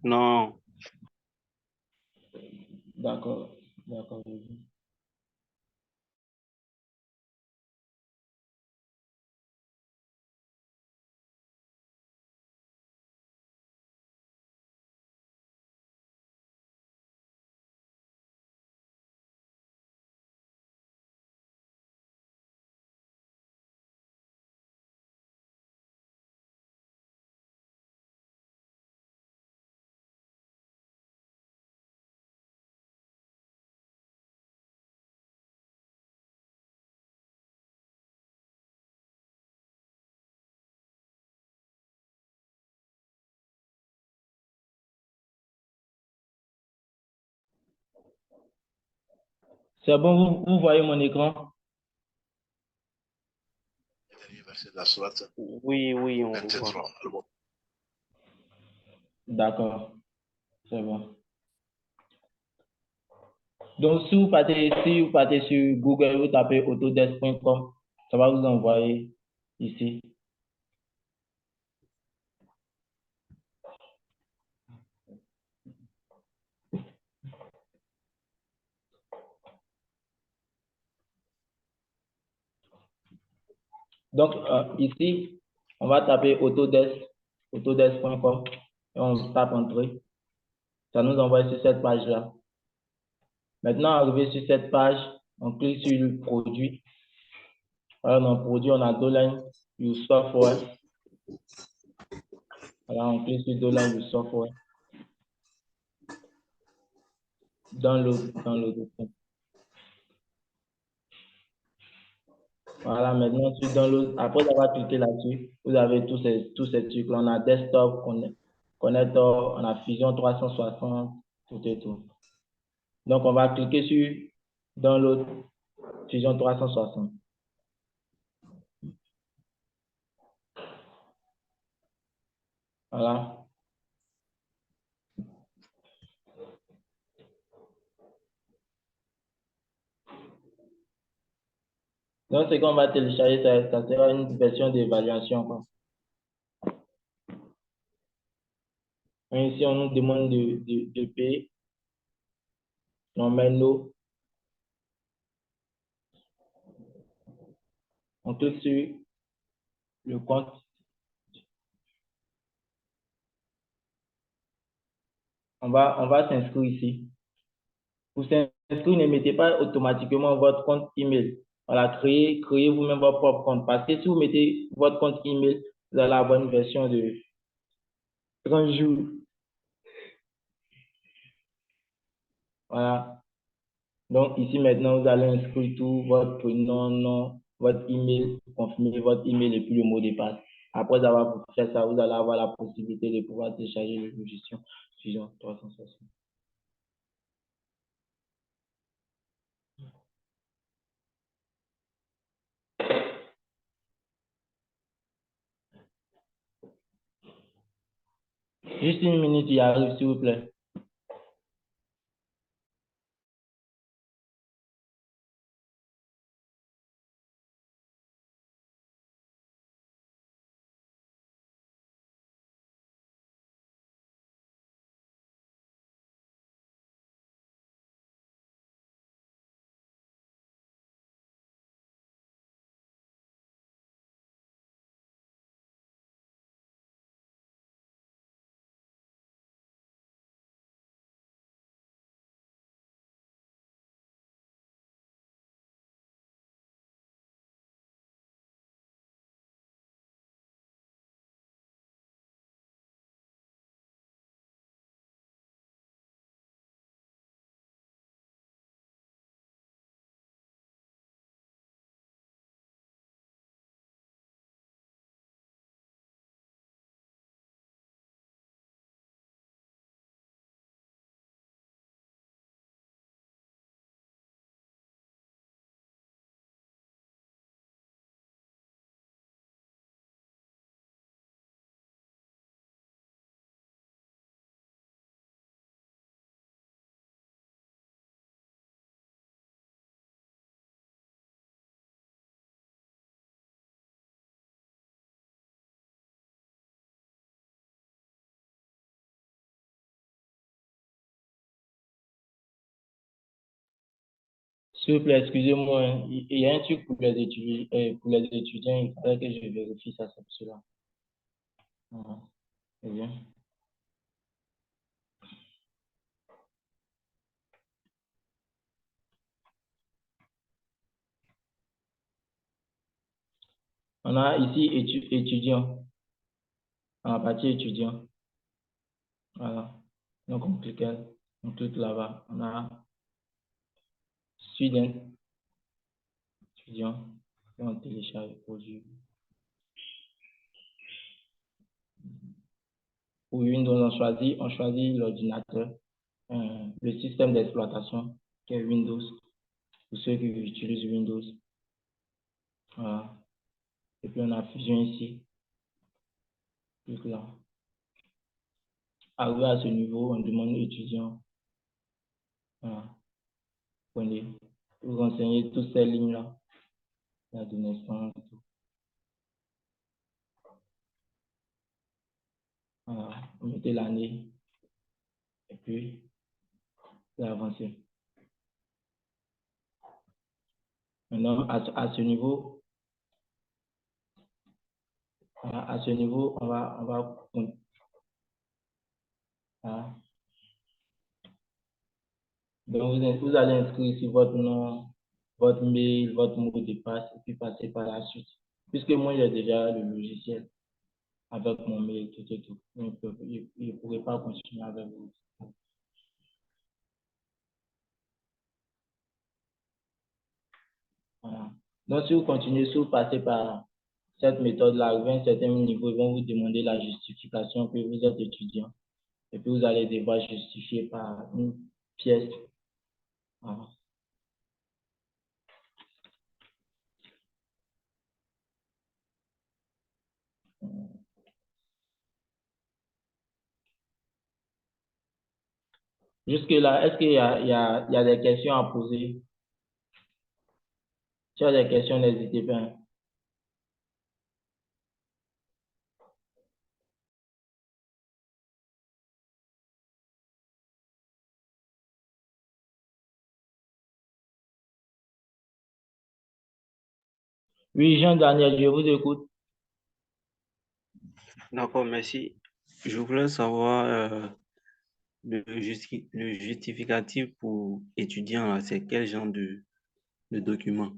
Non. D'accord, d'accord. C'est bon, vous voyez mon écran? Oui, oui, on voit. D'accord, c'est bon. Donc, si vous partez sur Google, vous tapez autodesk.com, ça va vous envoyer ici. Donc, ici, on va taper autodesk.com et on tape entrer. Ça nous envoie sur cette page-là. Maintenant, arrivé sur cette page, on clique sur le produit. Voilà, dans le produit, on a Doline Use Software. Voilà, on clique sur Doline Use Software. Download. Voilà, maintenant sur Download, après avoir cliqué là-dessus, vous avez tous ces trucs-là. On a Desktop, Connector, on a Fusion 360, tout et tout. Donc, on va cliquer sur Download Fusion 360. Voilà. Donc, ce qu'on va télécharger, ça sera une version d'évaluation, quoi. Ici, on nous demande de payer. On met l'eau. On clique sur le compte. On va s'inscrire ici. Pour s'inscrire, ne mettez pas automatiquement votre compte email. Voilà, créez vous-même votre propre compte. Parce que si vous mettez votre compte email, vous allez avoir une version de 30 jours. Voilà. Donc, ici, maintenant, vous allez inscrire tout, votre prénom, nom, votre email, confirmer votre email et puis le mot de passe. Après avoir fait ça, vous allez avoir la possibilité de pouvoir télécharger le logiciel Fusion 360. Juste une minute, il arrive, s'il vous plaît. S'il vous plaît, excusez-moi, hein. Il y a un truc pour les étudiants, il faudrait que je vérifie ça, c'est pour cela. Voilà. C'est bien. On a ici étudiant, en partie étudiant. Voilà. Donc, on clique là-bas. On a student, étudiant, et on télécharge le produit. Pour Windows, on choisit l'ordinateur, le système d'exploitation, qui est Windows, pour ceux qui utilisent Windows. Voilà. Et puis, on a Fusion ici. Clique là. Arrivé à ce niveau, on demande étudiant. Voilà. Prenez. Vous renseignez toutes ces lignes-là. La de naissance, tout. Voilà. Vous mettez l'année. Et puis, vous avancez. Maintenant, à ce niveau, on va voilà. Donc, vous allez inscrire ici votre nom, votre mail, votre mot de passe, et puis passer par la suite. Puisque moi, j'ai déjà le logiciel avec mon mail, tout et tout. Donc, il ne pourrait pas continuer avec vous. Voilà. Donc, si vous continuez, si vous passez par cette méthode-là, arrivé à un certain niveau, ils vont vous demander la justification que vous êtes étudiant. Et puis, vous allez devoir justifier par une pièce. Voilà. Jusque-là, est-ce qu'il y a des questions à poser? Si tu as des questions, n'hésitez pas, hein. Oui, Jean-Daniel, je vous écoute. D'accord, merci. Je voulais savoir le justificatif pour étudiant, là, c'est quel genre de document?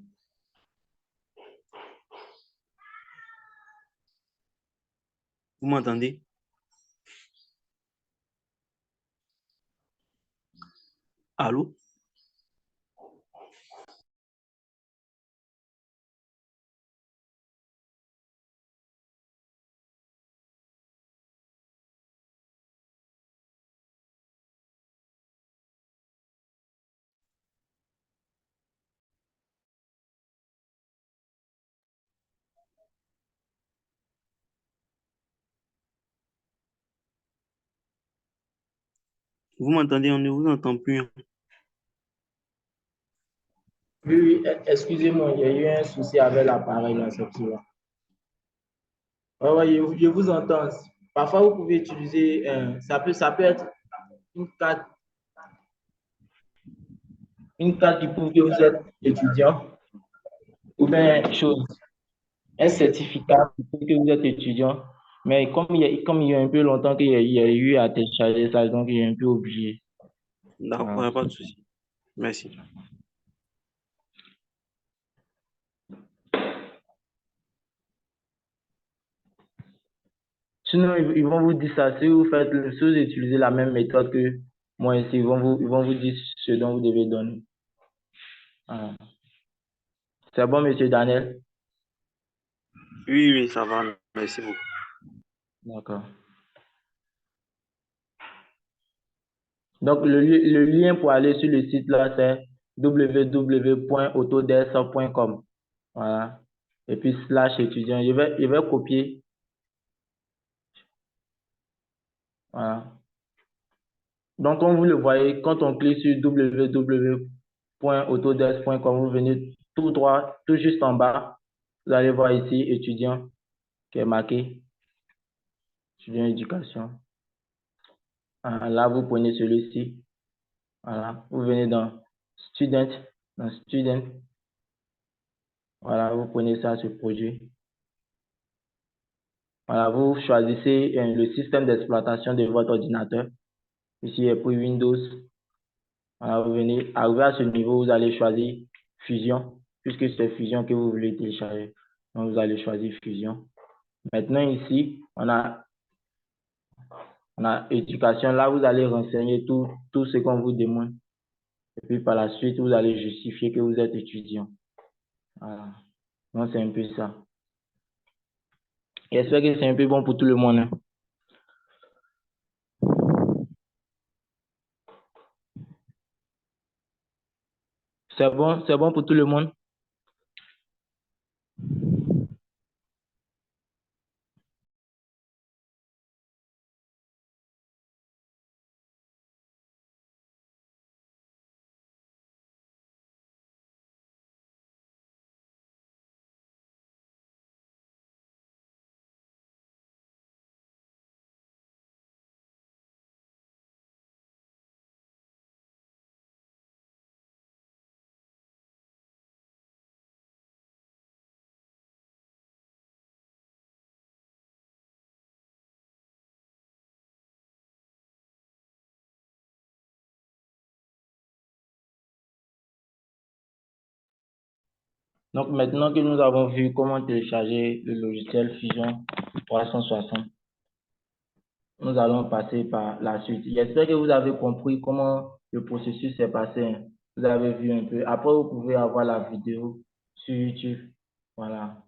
Vous m'entendez? Allô? Vous m'entendez? On ne vous entend plus, hein. Oui, oui, excusez-moi, il y a eu un souci avec l'appareil là, c'est tout là. Ouais, ouais, je vous entends. Parfois, vous pouvez utiliser, ça peut être une carte, une carte qui prouve que vous êtes étudiant, ou bien chose, un certificat qui prouve que vous êtes étudiant. Mais comme il y a un peu longtemps qu'il y a eu à télécharger ça, donc il est un peu obligé. D'accord, Voilà. y a pas de souci. Merci. Sinon, ils vont vous dire ça. Si si vous utilisez la même méthode que moi ici, ils vont vous dire ce dont vous devez donner. Voilà. C'est bon, monsieur Daniel? Oui, oui, ça va. Merci beaucoup. D'accord. Donc, le lien pour aller sur le site là, c'est www.autodesk.com. Voilà. Et puis, slash étudiant. Je vais copier. Voilà. Donc, comme vous le voyez, quand on clique sur www.autodesk.com, vous venez tout droit, tout juste en bas. Vous allez voir ici, étudiant, qui est marqué, étudiant éducation. Là, vous prenez celui-ci. Voilà. Vous venez dans Student. Dans Student. Voilà, vous prenez ça, ce projet. Voilà, vous choisissez le système d'exploitation de votre ordinateur. Ici est pour Windows. Voilà, vous venez, arrivé à ce niveau, vous allez choisir Fusion, puisque c'est Fusion que vous voulez télécharger. Donc, vous allez choisir Fusion. Maintenant, ici, on a éducation. Là, vous allez renseigner tout ce qu'on vous demande. Et puis, par la suite, vous allez justifier que vous êtes étudiant. Voilà. Donc, c'est un peu ça. J'espère que c'est un peu bon pour tout le monde, hein. C'est bon pour tout le monde. Donc, maintenant que nous avons vu comment télécharger le logiciel Fusion 360, nous allons passer par la suite. J'espère que vous avez compris comment le processus s'est passé, hein. Vous avez vu un peu. Après, vous pouvez avoir la vidéo sur YouTube. Voilà.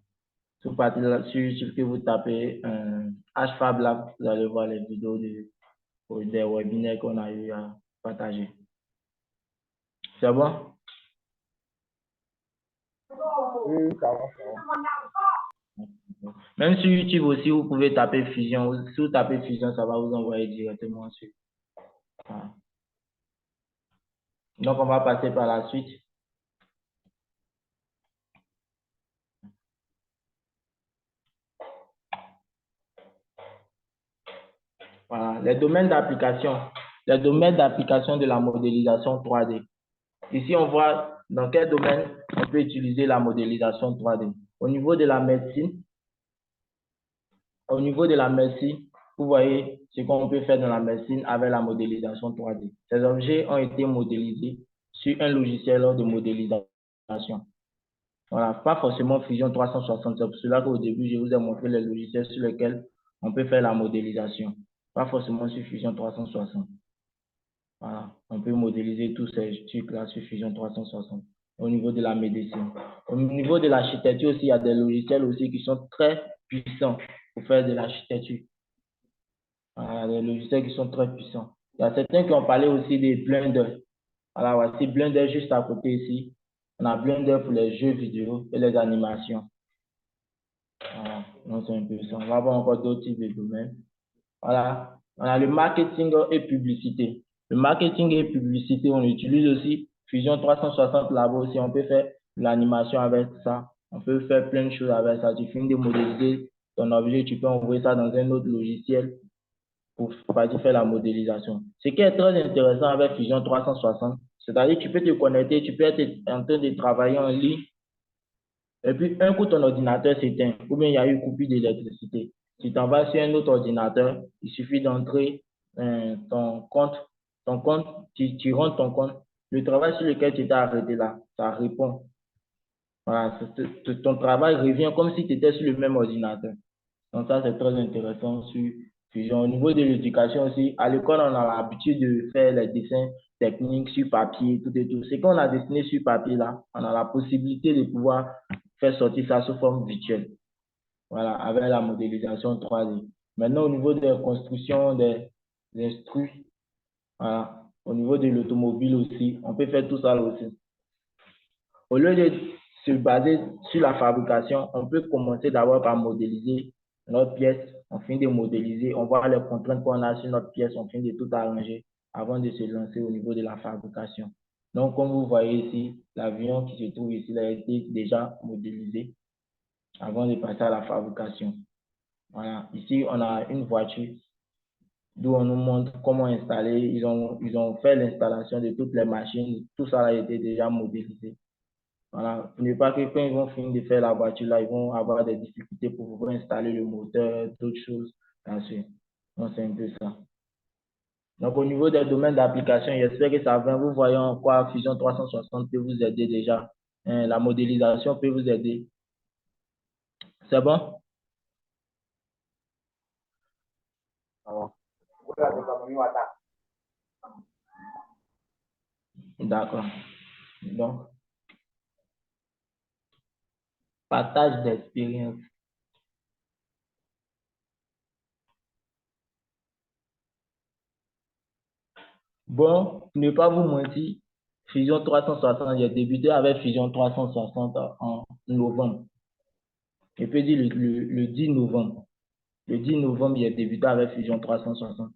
Sur sur YouTube, que vous tapez HFab Lab, vous allez voir les vidéos des webinaires qu'on a eu à partager. C'est bon? Oui, ça va, ça va. Même sur YouTube aussi, vous pouvez taper Fusion. Si vous tapez Fusion, ça va vous envoyer directement sur. Voilà. Donc, on va passer par la suite. Voilà, les domaines d'application. Les domaines d'application de la modélisation 3D. Ici, on voit dans quel domaine on peut utiliser la modélisation 3D. Au niveau de la médecine, vous voyez ce qu'on peut faire dans la médecine avec la modélisation 3D. Ces objets ont été modélisés sur un logiciel de modélisation. Voilà, pas forcément Fusion 360. C'est pour cela qu'au début, je vous ai montré les logiciels sur lesquels on peut faire la modélisation. Pas forcément sur Fusion 360. Voilà, on peut modéliser tous ces trucs-là sur Fusion 360 au niveau de la médecine. Au niveau de l'architecture aussi, il y a des logiciels aussi qui sont très puissants pour faire de l'architecture. Voilà, des logiciels qui sont très puissants. Il y a certains qui ont parlé aussi des Blender. Voilà, voici Blender juste à côté ici. On a Blender pour les jeux vidéo et les animations. Voilà, donc c'est un peu ça. On va voir encore d'autres types de domaines. Voilà, on a le marketing et publicité. Le marketing et publicité, on utilise aussi Fusion 360 là-bas aussi. On peut faire l'animation avec ça. On peut faire plein de choses avec ça. Tu finis de modéliser ton objet, tu peux envoyer ça dans un autre logiciel pour faire la modélisation. Ce qui est très intéressant avec Fusion 360, c'est-à-dire que tu peux te connecter, tu peux être en train de travailler en ligne, et puis un coup ton ordinateur s'éteint, ou bien il y a eu coupure d'électricité. Tu t'en vas sur un autre ordinateur, il suffit d'entrer ton compte, tu rentres ton compte, le travail sur lequel tu t'es arrêté là, ça répond. Voilà, ton travail revient comme si tu étais sur le même ordinateur. Donc ça, c'est très intéressant sur Fusion. Au niveau de l'éducation aussi, à l'école, on a l'habitude de faire les dessins techniques sur papier, tout et tout. Ce qu'on a dessiné sur papier là, on a la possibilité de pouvoir faire sortir ça sous forme virtuelle. Voilà, avec la modélisation 3D. Maintenant, au niveau des constructions des instrus, voilà, au niveau de l'automobile aussi, on peut faire tout ça là aussi. Au lieu de se baser sur la fabrication, on peut commencer d'abord par modéliser notre pièce. On finit de modéliser, on voit les contraintes qu'on a sur notre pièce, on finit de tout arranger avant de se lancer au niveau de la fabrication. Donc, comme vous voyez ici, l'avion qui se trouve ici a été déjà modélisé avant de passer à la fabrication. Voilà, ici, on a une voiture d'où on nous montre comment installer. Ils ont fait l'installation de toutes les machines. Tout ça a été déjà modélisé. Voilà, pour ne pas que quand ils vont finir de faire la voiture, là, ils vont avoir des difficultés pour pouvoir installer le moteur, d'autres choses. Donc, c'est un peu ça. Donc, au niveau des domaines d'application, j'espère que ça va. Vous voyez en quoi Fusion 360 peut vous aider déjà. La modélisation peut vous aider. C'est bon? D'accord. Donc, partage d'expérience. Bon, pour ne pas vous mentir, Fusion 360, j'ai débuté avec Fusion 360 en novembre. Je peux dire le 10 novembre. Le 10 novembre, j'ai débuté avec Fusion 360.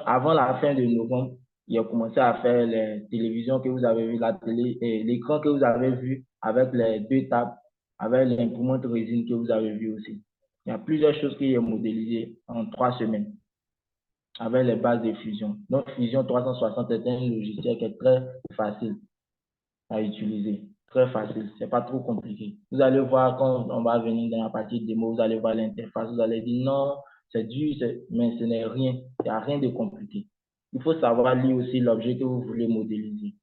Avant la fin de novembre, j'ai commencé à faire les télévisions que vous avez vues, la télé, et l'écran que vous avez vu avec les deux tables, avec l'imprimante résine que vous avez vu aussi. Il y a plusieurs choses que j'ai modélisées en 3 semaines avec les bases de Fusion. Donc, Fusion 360 est un logiciel qui est très facile à utiliser. Très facile, c'est pas trop compliqué. Vous allez voir quand on va venir dans la partie démo, vous allez voir l'interface, vous allez dire non, c'est dur, mais ce n'est rien, il n'y a rien de compliqué. Il faut savoir lire aussi l'objet que vous voulez modéliser.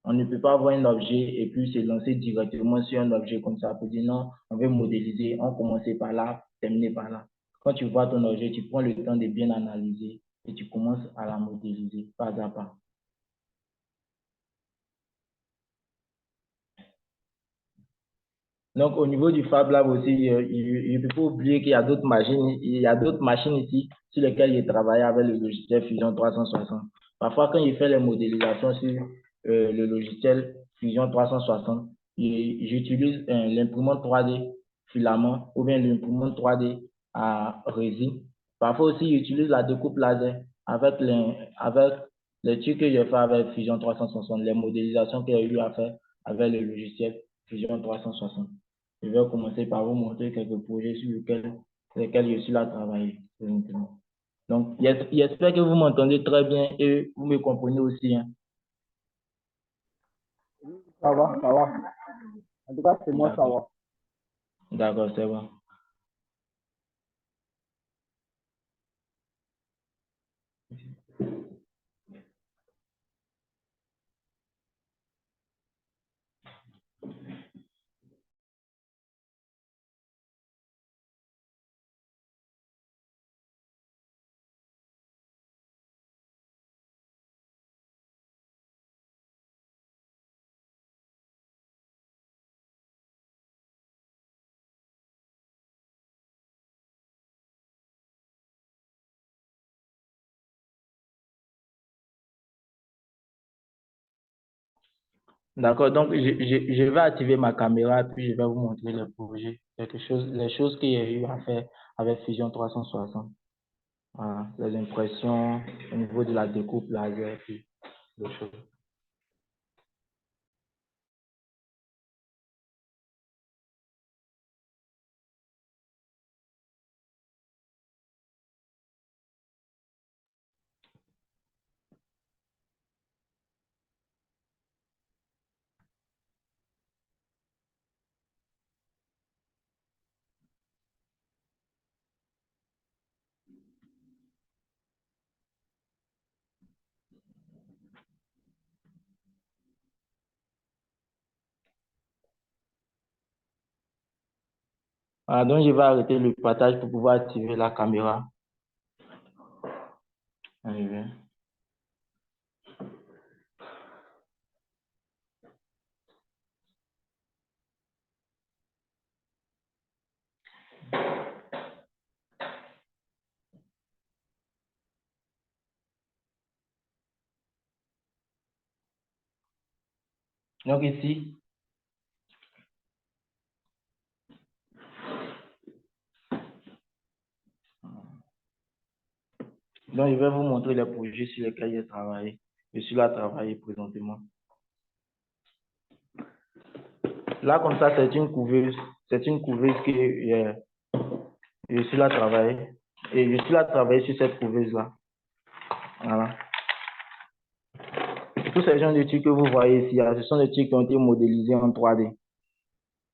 On ne peut pas avoir un objet et puis se lancer directement sur un objet comme ça pour dire non, on veut modéliser, on commence par là, terminer par là. Quand tu vois ton objet, tu prends le temps de bien analyser et tu commences à la modéliser pas à pas. Donc, au niveau du Fab Lab aussi, il ne faut pas oublier qu'il y a d'autres machines, il y a d'autres machines ici sur lesquelles il travaille avec le logiciel Fusion 360. Parfois, quand il fait les modélisations sur le logiciel Fusion 360, j'utilise l'imprimante 3D filament ou bien l'imprimante 3D à résine. Parfois aussi, j'utilise la découpe laser avec les trucs que j'ai fait avec Fusion 360, les modélisations que j'ai eu à faire avec le logiciel Fusion 360. Je vais commencer par vous montrer quelques projets sur lesquels je suis là à travailler. Donc, j'espère que vous m'entendez très bien et vous me comprenez aussi, hein. Ça va, ça va. En tout cas, c'est moi, ça va. D'accord, c'est bon. D'accord, donc je vais activer ma caméra puis je vais vous montrer le projet, les choses qu'il y a eu à faire avec Fusion 360. Voilà, les impressions au niveau de la découpe laser puis les choses. Voilà, donc je vais arrêter le partage pour pouvoir activer la caméra. Allez. Donc ici, donc je vais vous montrer les projets sur lesquels j'ai travaillé. Je suis là à travailler présentement. Là, comme ça, c'est une couveuse. C'est une couveuse que je suis là à travailler. Et je suis là à travailler sur cette couveuse-là. Voilà. Tous ces gens de trucs que vous voyez ici, ce sont des trucs qui ont été modélisés en 3D.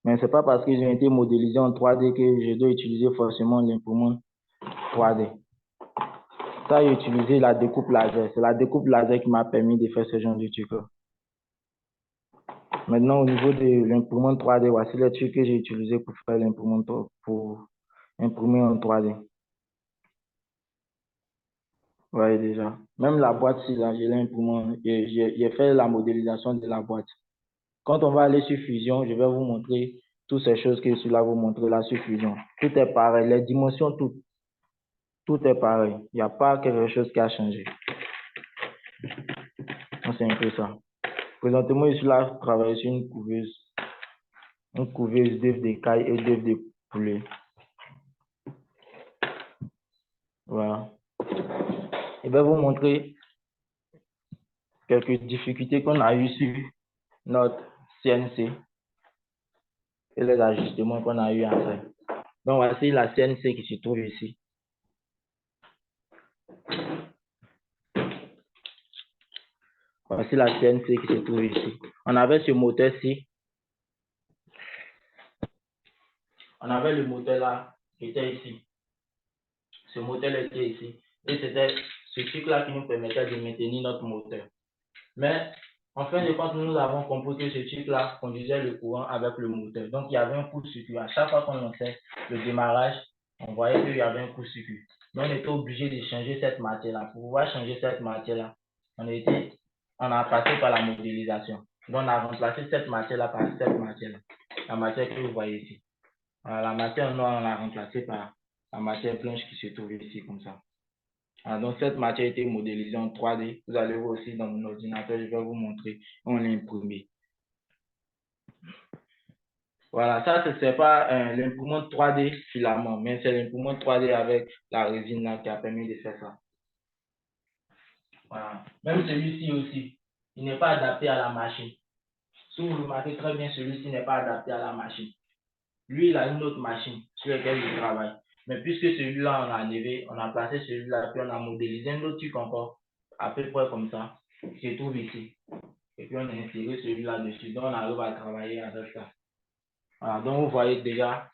Mais ce n'est pas parce qu'ils ont été modélisés en 3D que je dois utiliser forcément l'imprimante 3D. Ça, j'ai utilisé la découpe laser. C'est la découpe laser qui m'a permis de faire ce genre de trucs. Maintenant, au niveau de l'imprimante 3D, voici les trucs que j'ai utilisés pour faire l'imprimante, pour imprimer en 3D. Vous voyez déjà. Même la boîte, si là, j'ai fait la modélisation de la boîte. Quand on va aller sur Fusion, je vais vous montrer toutes ces choses que je suis là vous montrer là sur Fusion. Tout est pareil. Les dimensions, tout est pareil. Il n'y a pas quelque chose qui a changé. C'est un peu ça. Présentement, je suis là à travailler sur une couveuse d'œufs d'écaille et d'œufs de poulet. Voilà. Je vais vous montrer quelques difficultés qu'on a eues sur notre CNC et les ajustements qu'on a eu à faire. Donc, voici la CNC qui se trouve ici. Voici la CNC qui se trouve ici. On avait ce moteur-ci. On avait le moteur là qui était ici. Ce moteur était ici. Et c'était ce truc-là qui nous permettait de maintenir notre moteur. Mais en fin de compte, nous avons compris que ce truc-là conduisait le courant avec le moteur. Donc, il y avait un court-circuit. À chaque fois qu'on lançait le démarrage, on voyait qu'il y avait un court-circuit. Donc, on était obligé de changer cette matière-là. Pour pouvoir changer cette matière-là, on a passé par la modélisation. Donc, on a remplacé cette matière-là par cette matière-là. La matière que vous voyez ici. Alors, la matière noire, on l'a remplacée par la matière blanche qui se trouve ici, comme ça. Alors, donc, cette matière a été modélisée en 3D. Vous allez voir aussi dans mon ordinateur, je vais vous montrer. On l'a imprimé. Voilà, ça, ce n'est pas l'imprimante 3D filament, mais c'est l'imprimante 3D avec la résine là qui a permis de faire ça. Voilà. Même celui-ci aussi, il n'est pas adapté à la machine. Si vous remarquez très bien, celui-ci n'est pas adapté à la machine. Lui, il a une autre machine sur laquelle il travaille. Mais puisque celui-là, on a enlevé, on a placé celui-là, puis on a modélisé un autre truc encore, à peu près comme ça, qui se trouve ici. Et puis on a inséré celui-là dessus, donc on arrive à travailler avec ça. Voilà, donc vous voyez déjà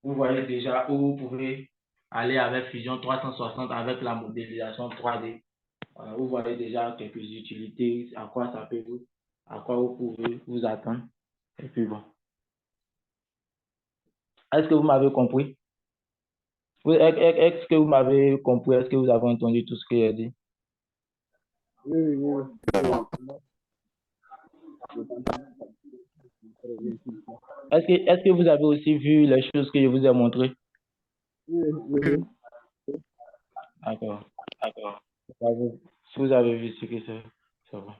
où vous pouvez aller avec Fusion 360 avec la modélisation 3D. Voilà, vous voyez déjà quelques utilités, à quoi ça peut à quoi vous pouvez vous attendre. Et puis bon. Est-ce que vous m'avez compris? Est-ce que vous m'avez compris? Est-ce que vous avez entendu tout ce que j'ai dit? Oui, oui, oui. Est-ce que vous avez aussi vu les choses que je vous ai montrées? Oui, oui, oui. D'accord. Si vous avez vu ce que c'est, ça va.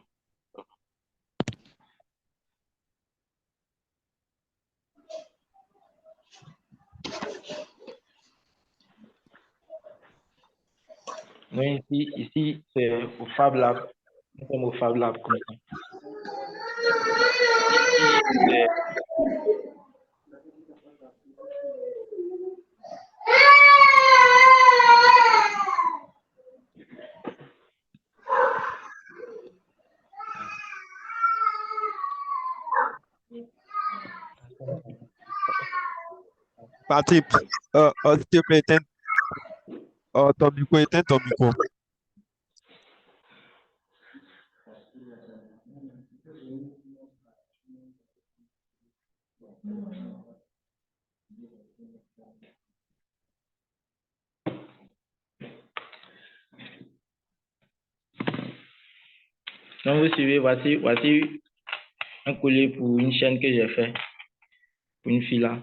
Donc ici c'est au Fab Lab. Nous sommes au Fab Lab comme ça. Patrick, s'il te plaît, ton micro, éteins ton micro. Donc vous suivez, voici un collier pour une chaîne que j'ai fait, pour une fille là.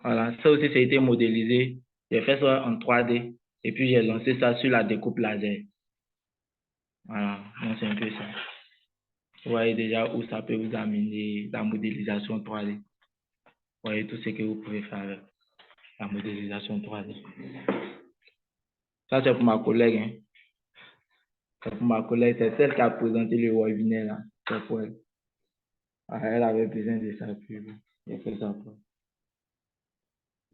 Voilà, ça aussi, ça a été modélisé. J'ai fait ça en 3D et puis j'ai lancé ça sur la découpe laser. Voilà, donc c'est un peu ça. Vous voyez déjà où ça peut vous amener la modélisation 3D. Vous voyez tout ce que vous pouvez faire avec la modélisation 3D. Ça, c'est pour ma collègue. Hein. C'est pour ma collègue, c'est celle qui a présenté le webinaire là. C'est pour elle. Elle avait besoin de ça, puis j'ai fait ça pour elle.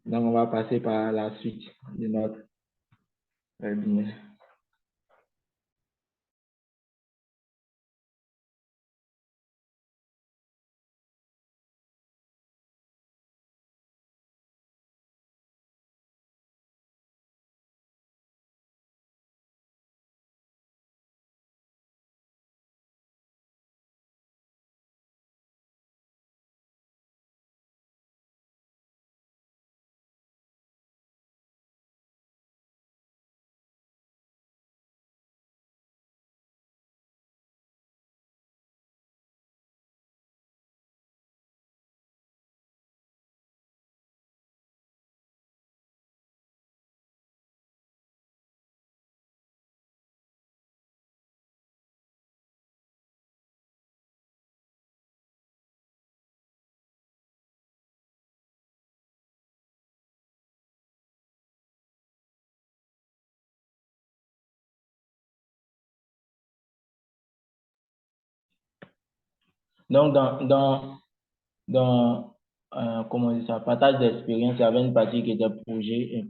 Donc, on va passer par la suite de notre webinaire. Donc, comment on dit ça, partage d'expérience, il y avait une partie qui était un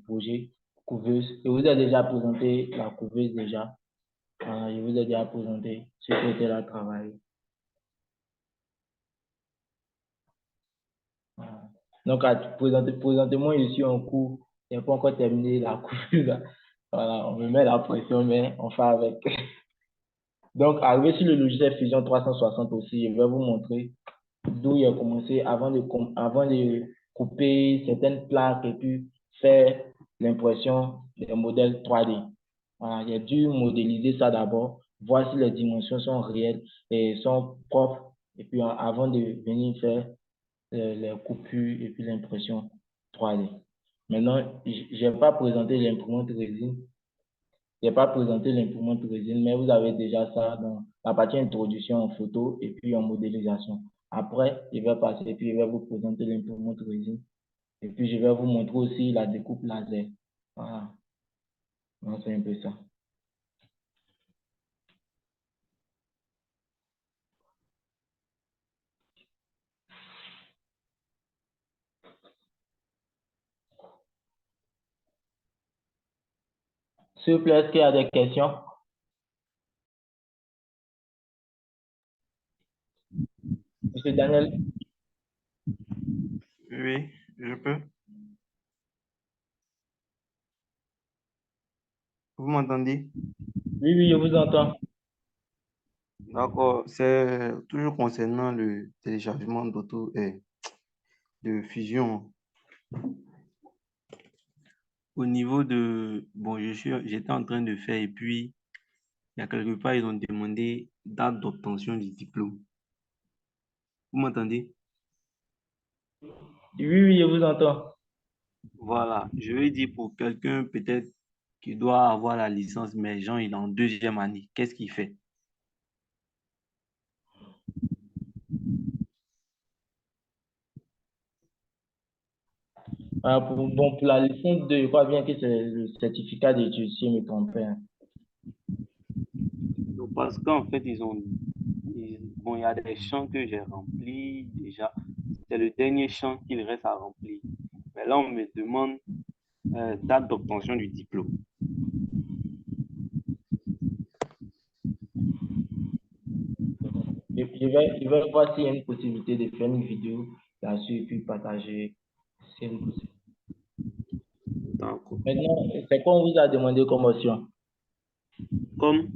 projet couveuse. Je vous ai déjà présenté la couveuse déjà. Je vous ai déjà présenté ce qui était là travail. Donc, présentez-moi ici en cours. Je n'ai pas encore terminé la couveuse. Là. Voilà, on me met la pression, mais on fait avec. Donc, arrivé sur le logiciel Fusion 360 aussi, je vais vous montrer d'où il a commencé avant de couper certaines plaques et puis faire l'impression des modèles 3D. Voilà, j'ai dû modéliser ça d'abord, voir si les dimensions sont réelles et sont propres, et puis avant de venir faire les coupures et puis l'impression 3D. Maintenant, je n'ai pas présenté l'imprimante résine. Je n'ai pas présenté l'imprimante résine, mais vous avez déjà ça dans la partie introduction en photo et puis en modélisation. Après, je vais passer et puis je vais vous présenter l'imprimante résine. Et puis, je vais vous montrer aussi la découpe laser. Voilà. Donc, c'est un peu ça. S'il vous plaît, est-ce qu'il y a des questions? Monsieur Daniel, Oui, je peux. Vous m'entendez? oui, oui, je vous entends. D'accord. C'est toujours concernant le téléchargement de Fusion. Au niveau de... Bon, j'étais en train de faire et puis, il y a quelque part, ils ont demandé date d'obtention du diplôme. Vous m'entendez? Oui, oui, je vous entends. Voilà. Je vais dire pour quelqu'un peut-être qui doit avoir la licence, mais genre, il est en deuxième année. Qu'est-ce qu'il fait? Bon, pour la licence 2, je crois bien que c'est le certificat d'études, si je me trompe pas, hein. Donc, parce qu'en fait, bon, il y a des champs que j'ai remplis déjà. C'est le dernier champ qu'il reste à remplir. Mais là, on me demande date d'obtention du diplôme. Je vais voir s'il y a une possibilité de faire une vidéo là-dessus et puis partager. C'est une possibilité. D'accord. Maintenant, c'est quoi on vous a demandé comme option? Comme,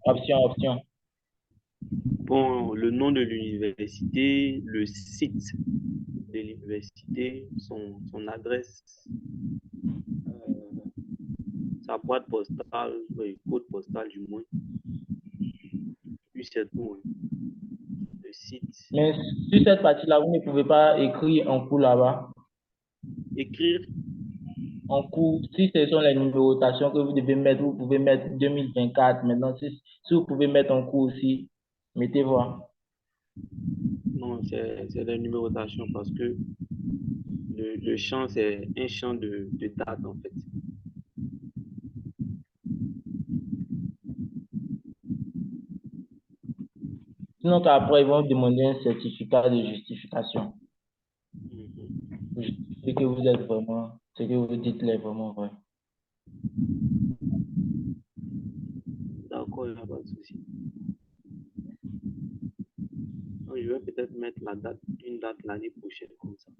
Option. bon, le nom de l'université, le site de l'université, son adresse, sa boîte postale, oui, code postal du moins. Puis c'est tout, hein. Le site. Mais sur cette partie-là, vous ne pouvez pas écrire en cours là-bas. Écrire, En cours, si ce sont les numérotations que vous devez mettre, vous pouvez mettre 2024. Maintenant, si vous pouvez mettre en cours aussi, mettez voir. non, c'est la numérotation parce que le champ, c'est un champ de date en fait. Sinon, qu'après, ils vont vous demander un certificat de justification. Mhm. Pour justifier que vous êtes vraiment, ce que vous dites là est vraiment vrai. D'accord, il n'y a pas de souci. Donc, je vais peut-être mettre une date l'année prochaine comme ça.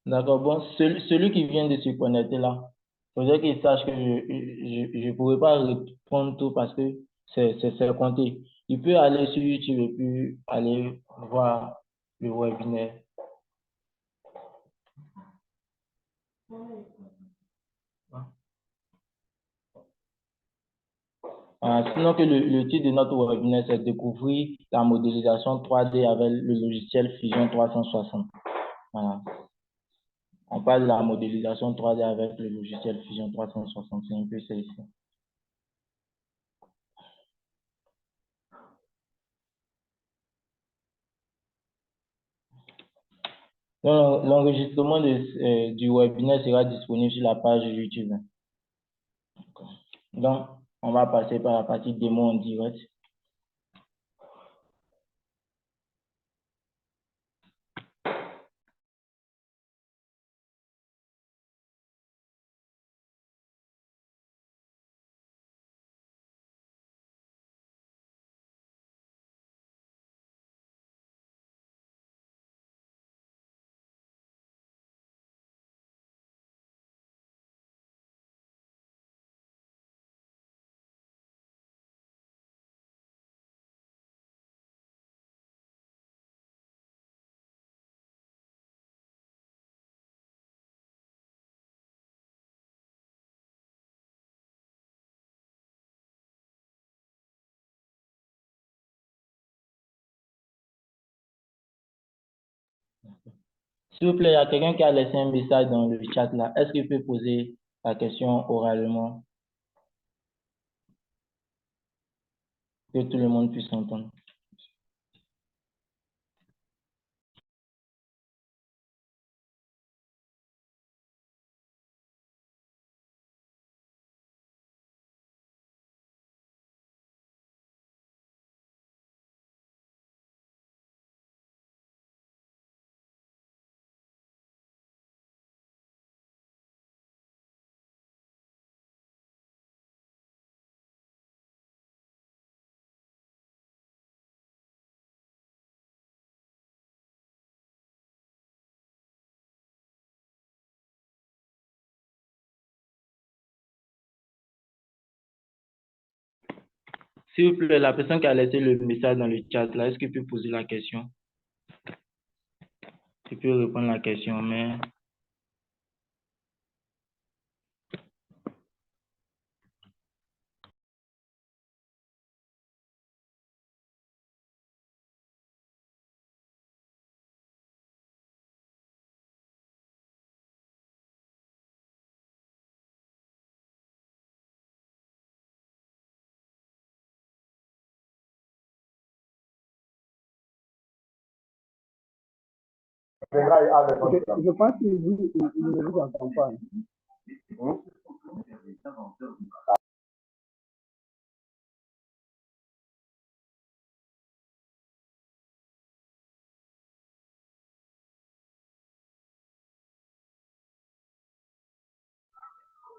D'accord, bon, celui qui vient de se connecter là, il faudrait qu'il sache que je ne pourrais pas répondre tout parce que c'est compté. Il peut aller sur YouTube et puis aller voir le webinaire. Sinon que le titre de notre webinaire, c'est découvrir la modélisation 3D avec le logiciel Fusion 360. Voilà. On parle de la modélisation 3D avec le logiciel Fusion 360. C'est un peu ça ici. L'enregistrement du webinaire sera disponible sur la page YouTube. Donc, on va passer par la partie démo en direct. S'il vous plaît, il y a quelqu'un qui a laissé un message dans le chat là. Est-ce qu'il peut poser la question oralement, que tout le monde puisse entendre? S'il vous plaît, la personne qui a laissé le message dans le chat, là, est-ce qu'il peut poser la question? Il peut répondre à la question, mais... Je pense qu'il ne vous entend pas.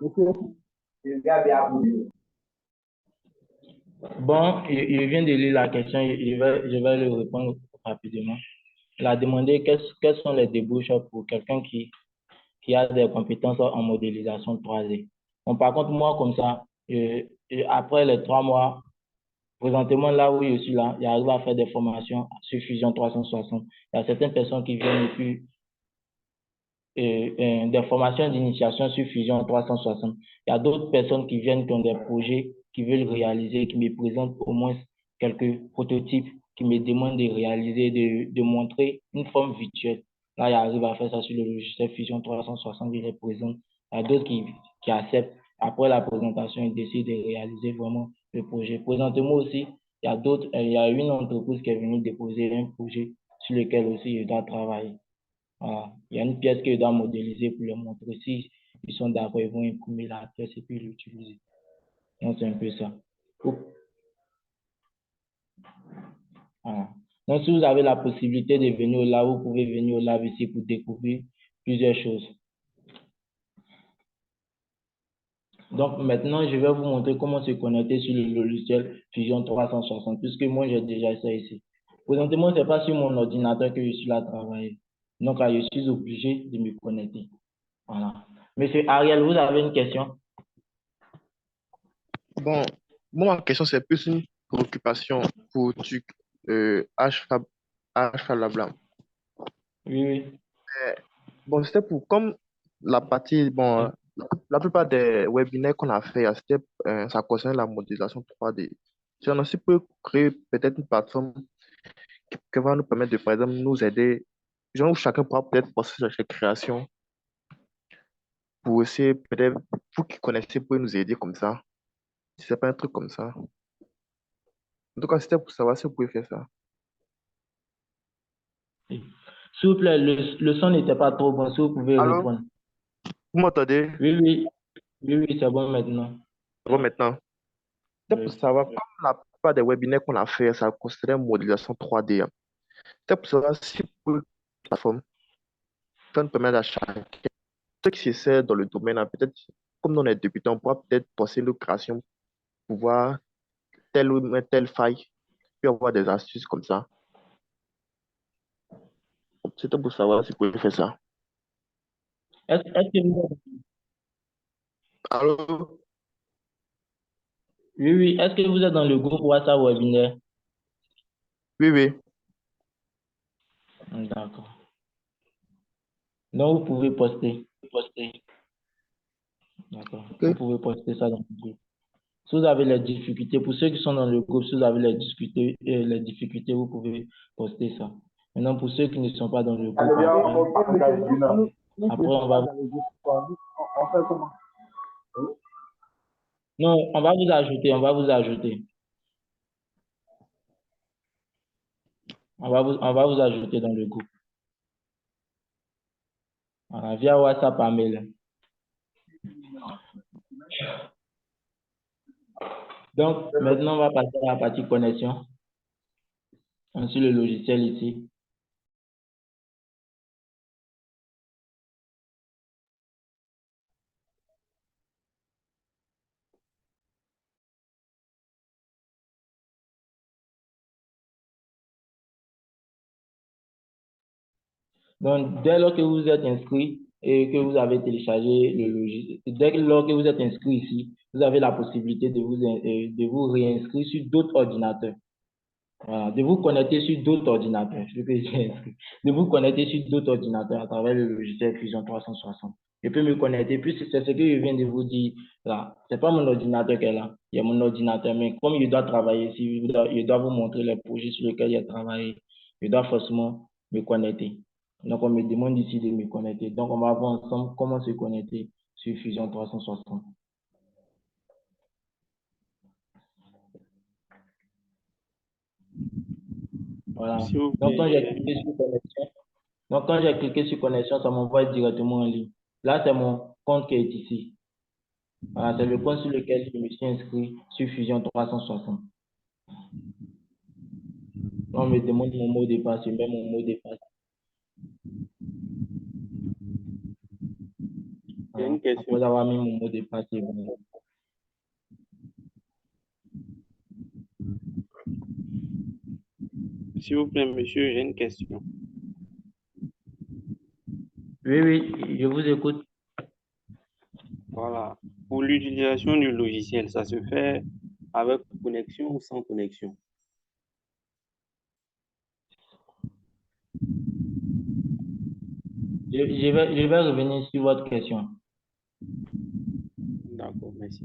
Monsieur, Bon, il vient de lire la question, je vais lui répondre rapidement. Il a demandé quelles sont les débouches pour quelqu'un qui a des compétences en modélisation 3D. Bon, par contre, moi, comme ça, après les 3 mois, présentement, là où je suis là, j'arrive à faire des formations sur Fusion 360. Il y a certaines personnes qui viennent et puis des formations d'initiation sur Fusion 360. Il y a d'autres personnes qui viennent qui ont des projets qui veulent réaliser, qui me présentent au moins quelques prototypes, qui me demandent de réaliser, de montrer une forme virtuelle. Là, j'arrive à faire ça sur le logiciel Fusion 360, je les présente. Il y a d'autres qui acceptent. Après la présentation, ils décident de réaliser vraiment le projet. Présentement aussi, il y a une entreprise qui est venue déposer un projet sur lequel aussi je dois travailler. Voilà. Il y a une pièce que je dois modéliser pour leur montrer. Si ils sont d'accord, ils vont imprimer la pièce et puis l'utiliser. Donc, c'est un peu ça. Voilà. Donc, si vous avez la possibilité de venir au lab, vous pouvez venir au lab ici pour découvrir plusieurs choses. Donc, maintenant, je vais vous montrer comment se connecter sur le logiciel Fusion 360, puisque moi, j'ai déjà ça ici. Présentement, ce n'est pas sur mon ordinateur que je suis là à travailler. Donc, là, je suis obligé de me connecter. Voilà. Monsieur Ariel, vous avez une question? Bon, moi, ma question, c'est plus une préoccupation pour tu, HFab, HFab. Oui, oui. Bon, c'était pour, comme la partie, bon, la plupart des webinaires qu'on a fait, ça concerne la modélisation 3D. Si on aussi peut créer peut-être une plateforme qui va nous permettre de, par exemple, nous aider, genre où chacun pourra peut-être poster sa création pour aussi, peut-être, vous qui connaissez, pouvez nous aider comme ça. Si c'est pas un truc comme ça. En tout cas, c'était pour savoir si vous pouvez faire ça. S'il vous plaît, le son n'était pas trop bon, si vous pouvez Allô? répondre. Vous m'entendez? Oui, oui, oui, oui, c'est bon maintenant. Bon, maintenant. C'était pour Oui. savoir, comme la plupart des webinaires qu'on a fait, ça concernait modélisation 3D. C'était pour savoir si vous pouvez la plateforme, ça nous permet à chacun, ceux qui essaient dans le domaine, hein, peut-être, comme nous on est débutants, on pourra peut-être passer nos créations pour voir telle ou telle faille, puis avoir des astuces comme ça. C'était pour savoir si vous pouvez faire ça. Est-ce que vous... Allô? Oui, oui, est-ce que vous êtes dans le groupe WhatsApp webinaire? Oui, oui. D'accord. Donc, vous pouvez poster. D'accord. Vous Ok. pouvez poster ça dans le groupe. Si vous avez les difficultés, pour ceux qui sont dans le groupe, si vous avez les difficultés, vous pouvez poster ça. Maintenant, pour ceux qui ne sont pas dans le groupe, après, on va... On fait comment? Non, on va vous ajouter, on va vous ajouter. On va vous ajouter dans le groupe. Voilà, via WhatsApp par mail. Donc, maintenant, on va passer à la partie connexion. Sur le logiciel ici. Donc, dès lors que vous êtes inscrit, et que vous avez téléchargé le logiciel, dès lors que vous êtes inscrit ici, vous avez la possibilité de vous réinscrire sur d'autres ordinateurs. Voilà, de vous connecter sur d'autres ordinateurs. Je peux dire, de vous connecter sur d'autres ordinateurs à travers le logiciel Fusion 360. Je peux me connecter, puis c'est ce que je viens de vous dire là. C'est pas mon ordinateur qui est là, il y a mon ordinateur, mais comme je dois travailler ici, je dois vous montrer les projets sur lesquels j'ai travaillé, je dois forcément me connecter. Donc, on me demande ici de me connecter. Donc, on va voir ensemble comment se connecter sur Fusion 360. Voilà. S'il vous Donc, quand j'ai plaît, cliqué sur connexion, Donc, quand j'ai cliqué sur connexion, ça m'envoie directement en ligne. Là, c'est mon compte qui est ici. Voilà, c'est le compte sur lequel je me suis inscrit sur Fusion 360. Là, on me demande mon mot de passe, je mets mon mot de passe. j'ai Voilà. une question. Après avoir mis mon mot de passe, c'est bon. S'il vous plaît, monsieur, j'ai une question. Oui, oui, je vous écoute. Voilà. Pour l'utilisation du logiciel, ça se fait avec connexion ou sans connexion? Je vais revenir sur votre question. D'accord, merci.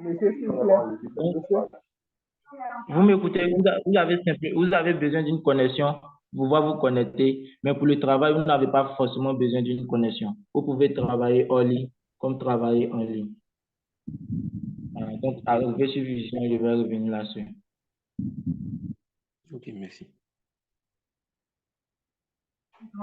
Monsieur, s'il vous plaît. Monsieur, Vous m'écoutez, vous avez besoin d'une connexion pour pouvoir vous connecter, mais pour le travail, vous n'avez pas forcément besoin d'une connexion. Vous pouvez travailler en ligne comme travailler en ligne. Donc, arrivé sur Vision, je vais revenir là-dessus. Ok, merci. monsieur.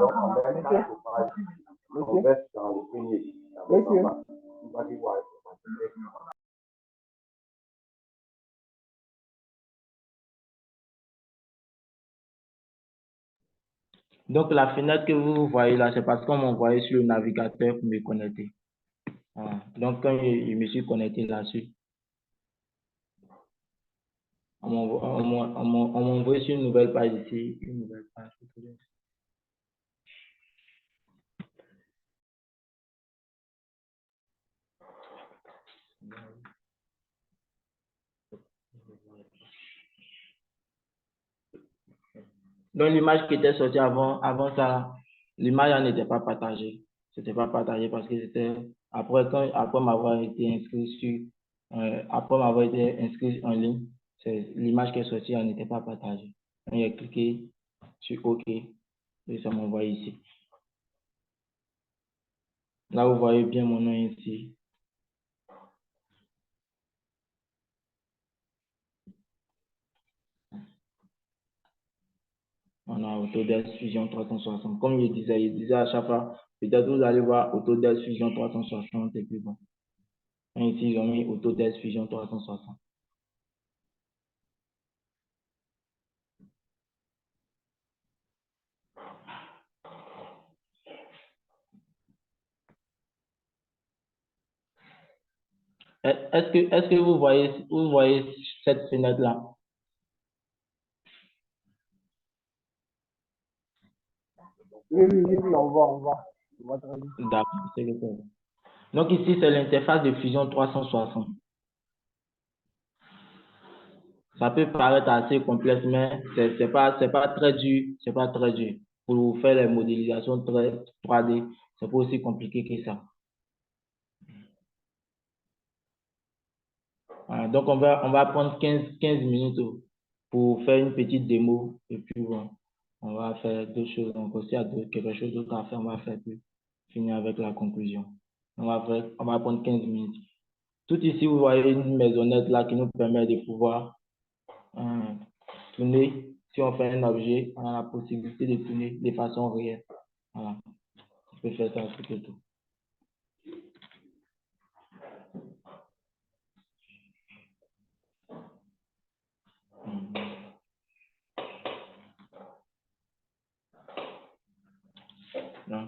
Donc, la fenêtre que vous voyez là, c'est parce qu'on m'a envoyé sur le navigateur pour me connecter. Voilà. Donc, quand je me suis connecté là-dessus, on m'a envoyé sur une nouvelle page ici, une nouvelle page. Donc, l'image qui était sortie avant ça, l'image n'était pas partagée. C'était pas partagé parce que c'était après m'avoir été inscrit après m'avoir été inscrit en ligne, l'image qui est sortie, elle n'était pas partagée. Donc, j'ai cliqué sur OK et ça m'envoie ici. Là, vous voyez bien mon nom ici. On a Autodesk Fusion 360. Comme je disais à chaque fois, peut-être vous allez voir Autodesk Fusion 360 et puis bon. Ici, ils ont mis Autodesk Fusion 360. Est-ce que vous voyez cette fenêtre-là? Oui, on va. D'accord, c'est le cas. Donc ici, c'est l'interface de Fusion 360. Ça peut paraître assez complexe, mais c'est pas très dur, c'est pas très dur. Pour faire les modélisations 3D, c'est pas aussi compliqué que ça. Voilà, donc on va prendre 15 minutes pour faire une petite démo et puis bon, on va faire deux choses. Donc aussi, il y a quelque chose d'autre à faire, on va faire puis finir avec la conclusion. On va prendre 15 minutes. Tout ici, vous voyez une maisonnette là qui nous permet de pouvoir tourner. Si on fait un objet, on a la possibilité de tourner de façon réelle. Voilà. On peut faire ça tout et tout. Non.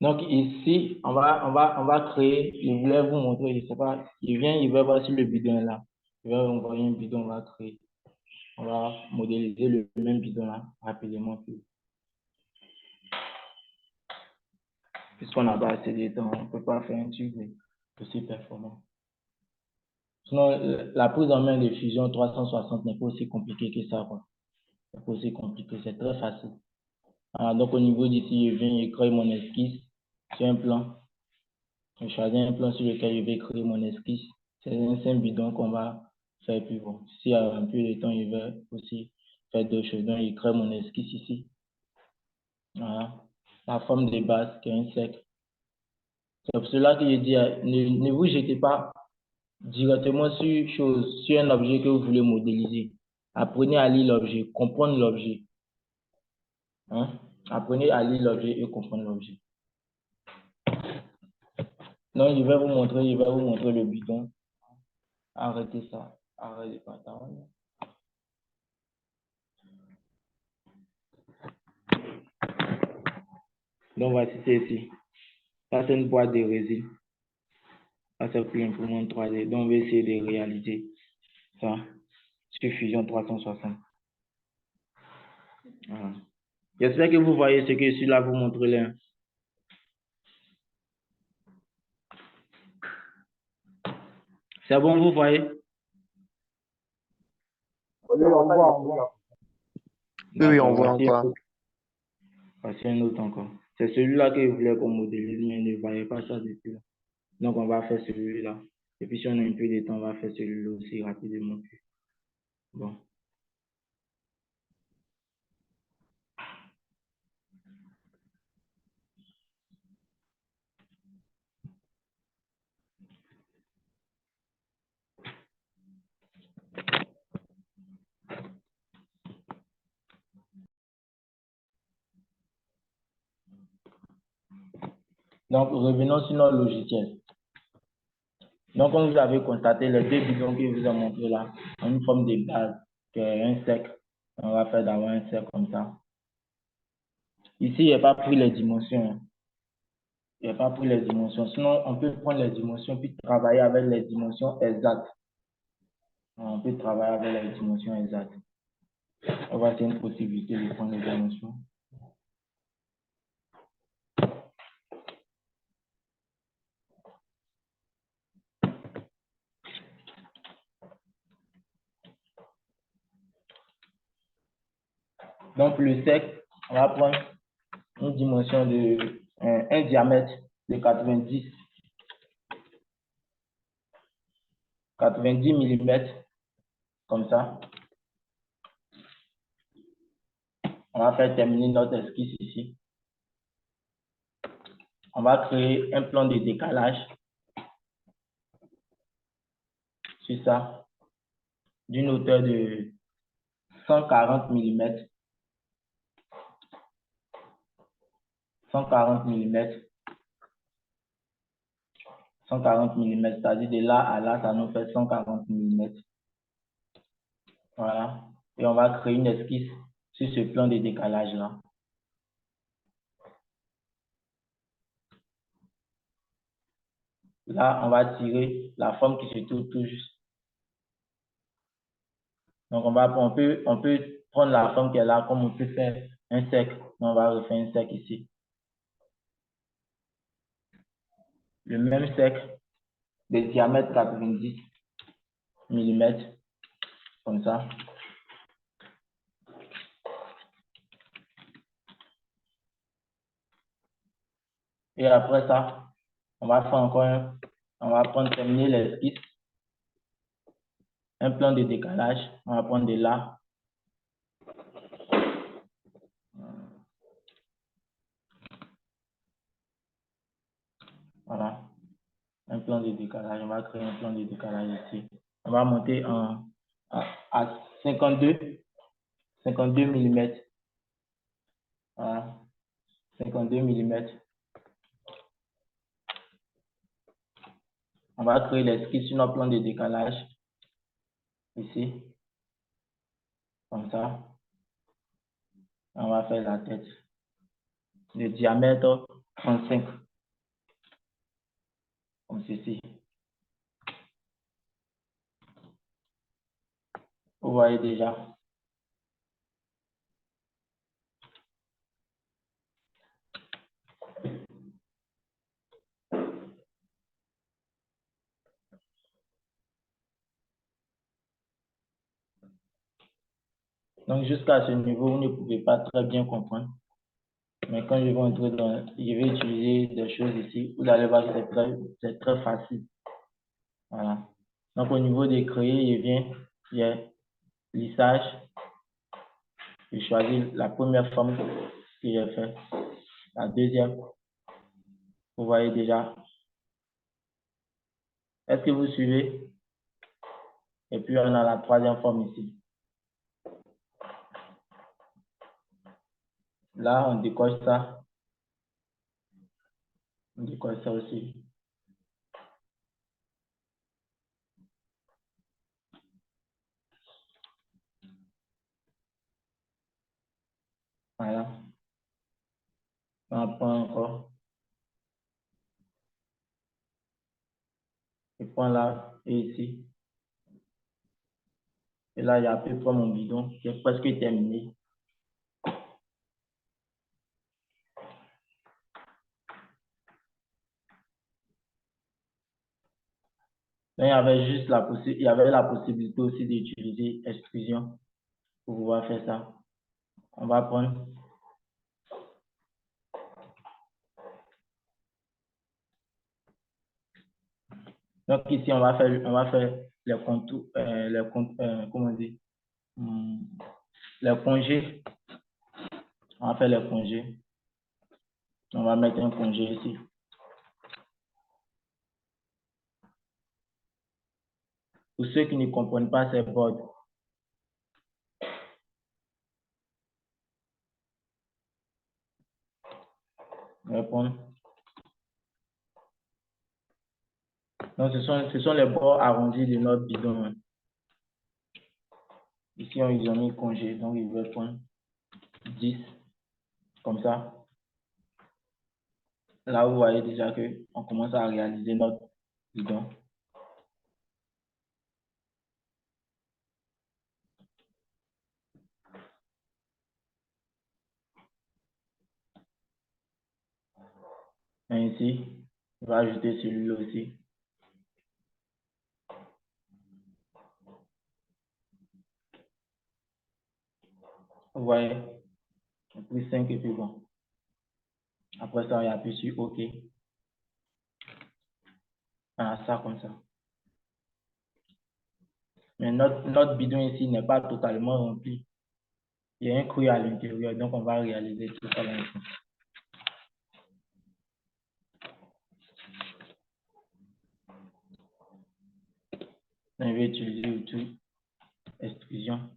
Donc ici, on va créer, je voulais vous montrer, je sais pas, il va voir si le bidon est là. Il va envoyer un bidon, on va créer. On va modéliser le même bidon là rapidement. Puisqu'on n'a pas assez de temps, on ne peut pas faire un truc aussi performant. Sinon, la prise en main de Fusion 360 n'est pas aussi compliqué que ça, quoi. C'est pas aussi compliqué, c'est très facile. Alors, donc, au niveau d'ici, je viens, je crée mon esquisse sur un plan. Je choisis un plan sur lequel je vais créer mon esquisse. C'est un bidon qu'on va faire plus bon. S'il y a un peu de temps, je vais aussi faire d'autres choses. Donc, je crée mon esquisse ici. Voilà. La forme de base qui est un cercle. C'est pour cela que je dis, ne vous jetez pas directement sur un objet que vous voulez modéliser. Apprenez à lire l'objet, comprendre l'objet. Hein? Apprenez à lire l'objet et comprendre l'objet. Donc, je vais vous montrer le bidon. Arrêtez ça. Arrêtez pas ça. Donc, voici ceci. Ça, c'est une boîte de résine. Ça, c'est pour l'imprimante 3D. Donc, on va essayer de réaliser ça sur Fusion 360. Voilà. J'espère que vous voyez ce que je suis là vous montrer là. C'est bon, vous voyez? Oui, on voit. Oui, on voit Voici encore. voici un autre encore. C'est celui-là que je voulais qu'on modélise, mais ne voyez pas ça depuis là. Donc, on va faire celui-là. Et puis, si on a un peu de temps, on va faire celui-là aussi rapidement. Bon. Donc, revenons sur notre logiciel. Donc, comme vous avez constaté, les deux bidons que je vous ai montrés là, ont une forme de base, qui est un cercle. On va faire d'abord un cercle comme ça. Ici, il n'y a pas pris les dimensions. Il n'y a pas pris les dimensions. Sinon, on peut prendre les dimensions puis travailler avec les dimensions exactes. On peut travailler avec les dimensions exactes. On va avoir une possibilité de prendre les dimensions. Donc, le cercle, on va prendre une dimension de un diamètre de 90 mm, comme ça. On va faire terminer notre esquisse ici. On va créer un plan de décalage sur ça, d'une hauteur de 140 mm. 140 mm. 140 mm, c'est-à-dire de là à là, ça nous fait 140 mm. Voilà. Et on va créer une esquisse sur ce plan de décalage-là. Là, on va tirer la forme qui se trouve tout juste. Donc, on peut prendre la forme qui est là, comme on peut faire un cercle. On va refaire un cercle ici. Le même cercle de diamètre 90 mm, comme ça. Et après ça, on va faire encore on va prendre terminer l'esquisse. Un plan de décalage. On va prendre de là. Voilà. Un plan de décalage. On va créer un plan de décalage ici. On va monter à 52 mm. Voilà. 52 mm. On va créer l'esquisse sur notre plan de décalage. Ici. Comme ça. On va faire la tête. Le diamètre 35, comme ceci. Vous voyez déjà. Donc, jusqu'à ce niveau, vous ne pouvez pas très bien comprendre. Mais quand je vais entrer dans, je vais utiliser des choses ici, vous allez voir que c'est très facile. Voilà. Donc, au niveau des créer, je viens, j'ai lissage. Je choisis la première forme que j'ai fait. La deuxième, vous voyez déjà. Est-ce que vous suivez? Et puis, on a la troisième forme ici. Là, on décoche ça. On décoche ça aussi. Voilà. On prend encore. Je prends là et ici. Et là, il y a à peu près mon bidon qui est presque terminé. Là, il y avait la possibilité aussi d'utiliser extrusion pour pouvoir faire ça. On va prendre. Donc ici, on va faire les contours, comment on dit, les congés. On va faire les congés. On va mettre un congé ici. Pour ceux qui ne comprennent pas ces bords, répondre. Donc, ce sont les bords arrondis de notre bidon. Ici, ils ont mis congé, donc ils veulent prendre 10, comme ça. Là, vous voyez déjà qu'on commence à réaliser notre bidon. Et ici, on va ajouter celui-là aussi. Vous voyez, on pris 5 et puis bon. Après ça, on appuie sur OK. Voilà, ça comme ça. Mais notre bidon ici n'est pas totalement rempli. Il y a un creux à l'intérieur, donc on va réaliser tout ça maintenant. On va utiliser l'outil extrusion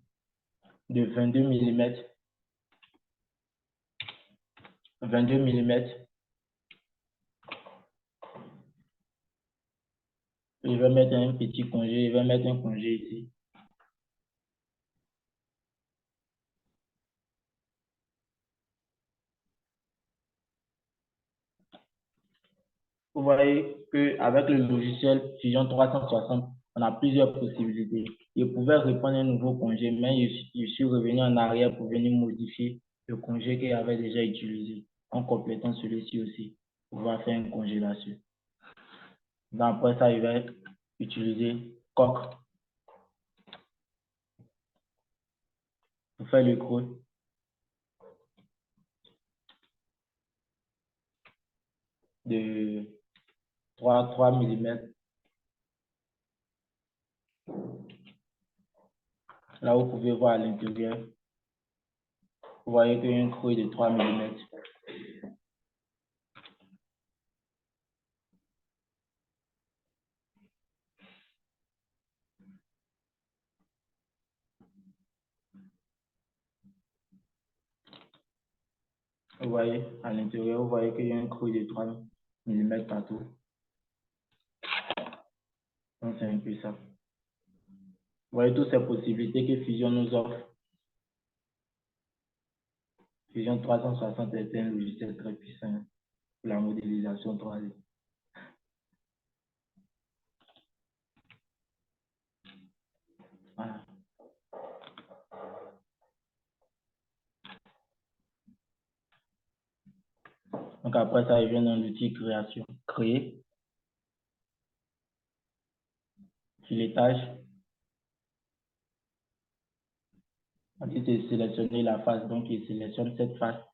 de 22 mm. 22 mm. Je vais mettre un petit congé, je vais mettre un congé ici. Vous voyez qu'avec le logiciel Fusion 360, on a plusieurs possibilités. Je pouvais reprendre un nouveau congé, mais je suis revenu en arrière pour venir modifier le congé que j'avais déjà utilisé, en complétant celui-ci aussi, pour pouvoir faire un congé là-dessus. Donc après ça, je vais utiliser coque pour faire le creux de 3 mm. Là, vous pouvez voir à l'intérieur, vous voyez qu'il y a un creux de 3 mm. Vous voyez à l'intérieur, vous voyez qu'il y a un creux de 3 mm partout. Donc, c'est un peu ça. Vous voyez toutes ces possibilités que Fusion nous offre. Fusion 360 est un logiciel très puissant. pour la modélisation 3D. Voilà. Donc après ça, il vient dans l'outil création. Créer, filetage. Ensuite, il sélectionner la face, donc il sélectionne cette face.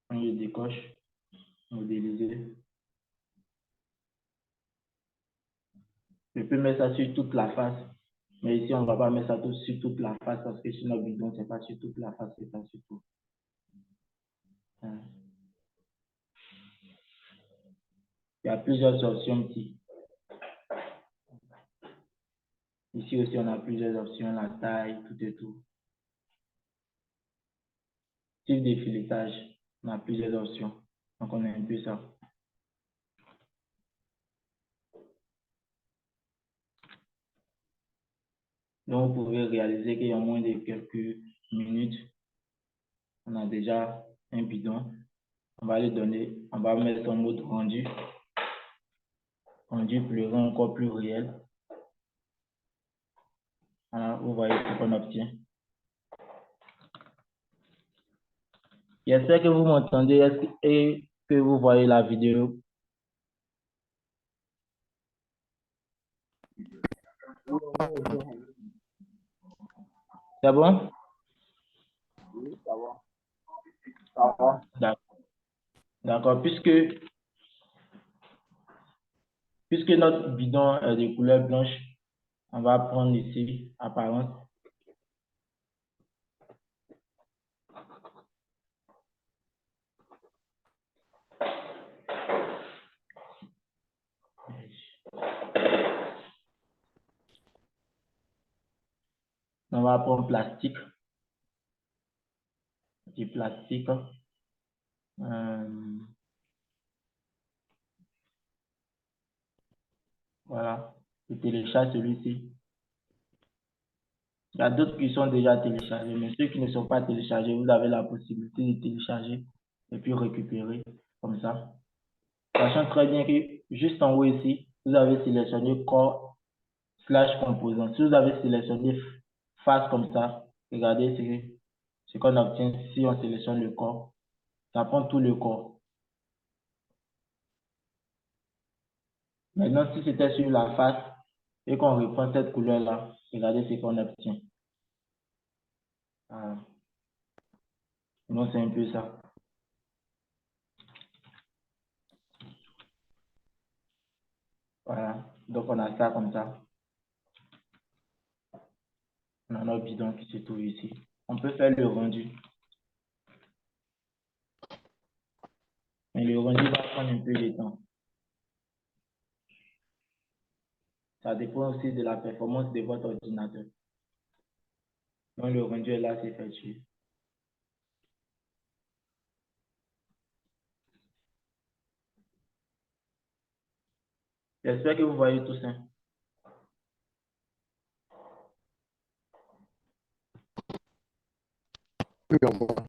On le décoche, modéliser. Je peux mettre ça sur toute la face, mais ici on ne va pas mettre ça sur toute la face parce que sur notre bidon, c'est pas sur toute la face, c'est pas sur tout. Hein. Il y a plusieurs options ici. Ici aussi, on a plusieurs options, la taille, tout et tout. Type de filetage, on a plusieurs options. Donc, on a un peu ça. Donc, vous pouvez réaliser qu'il y a moins de quelques minutes, on a déjà un bidon. On va lui donner, on va mettre en mode rendu. Rendu plus grand, encore plus réel. Voilà, vous voyez ce qu'on obtient. J'espère que vous m'entendez et que vous voyez la vidéo. C'est bon? Oui, ça va. Ça va. D'accord. Puisque notre bidon est de couleur blanche, on va prendre ici apparence. On va prendre plastique. Du plastique. Voilà. Je télécharge celui-ci. Il y a d'autres qui sont déjà téléchargés, mais ceux qui ne sont pas téléchargés, vous avez la possibilité de télécharger et puis récupérer comme ça. Sachant très bien que juste en haut ici, vous avez sélectionné corps / composant. Si vous avez sélectionné face comme ça, regardez ce qu'on obtient si on sélectionne le corps. Ça prend tout le corps. Maintenant, si c'était sur la face et qu'on reprend cette couleur-là, regardez ce qu'on obtient. Voilà. Donc, c'est un peu ça. Voilà. Donc, on a ça comme ça. On a notre bidon qui se trouve ici. On peut faire le rendu. Mais le rendu va prendre un peu de temps. Ça dépend aussi de la performance de votre ordinateur. Donc, le rendu est là, c'est effectué. J'espère que vous voyez tout ça. Oui, on voit.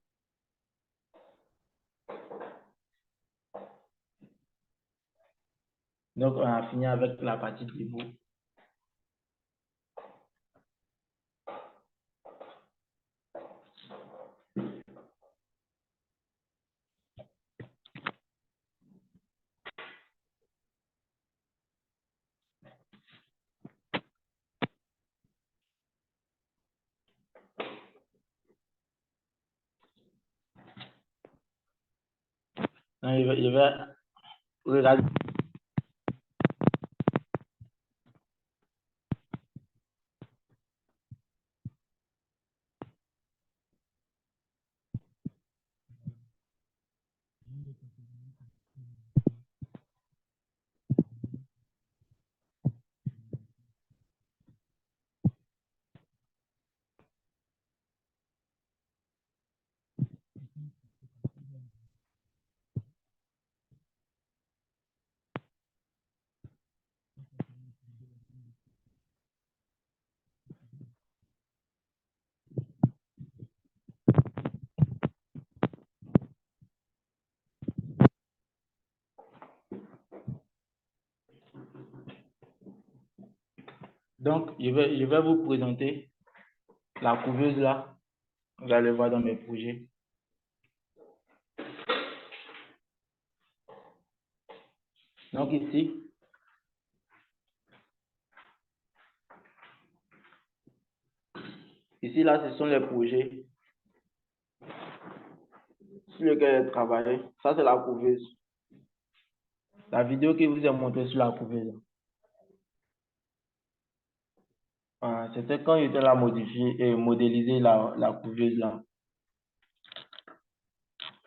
Donc, on a fini avec la partie debout. Donc, je vais regarder. Donc, je vais vous présenter la couveuse là. Vous allez voir dans mes projets. Donc ici, là, ce sont les projets sur lesquels j'ai travaillé. Ça, c'est la couveuse. La vidéo que vous ai montrée sur la couveuse. C'était quand j'étais là modifié et modéliser la couveuse là.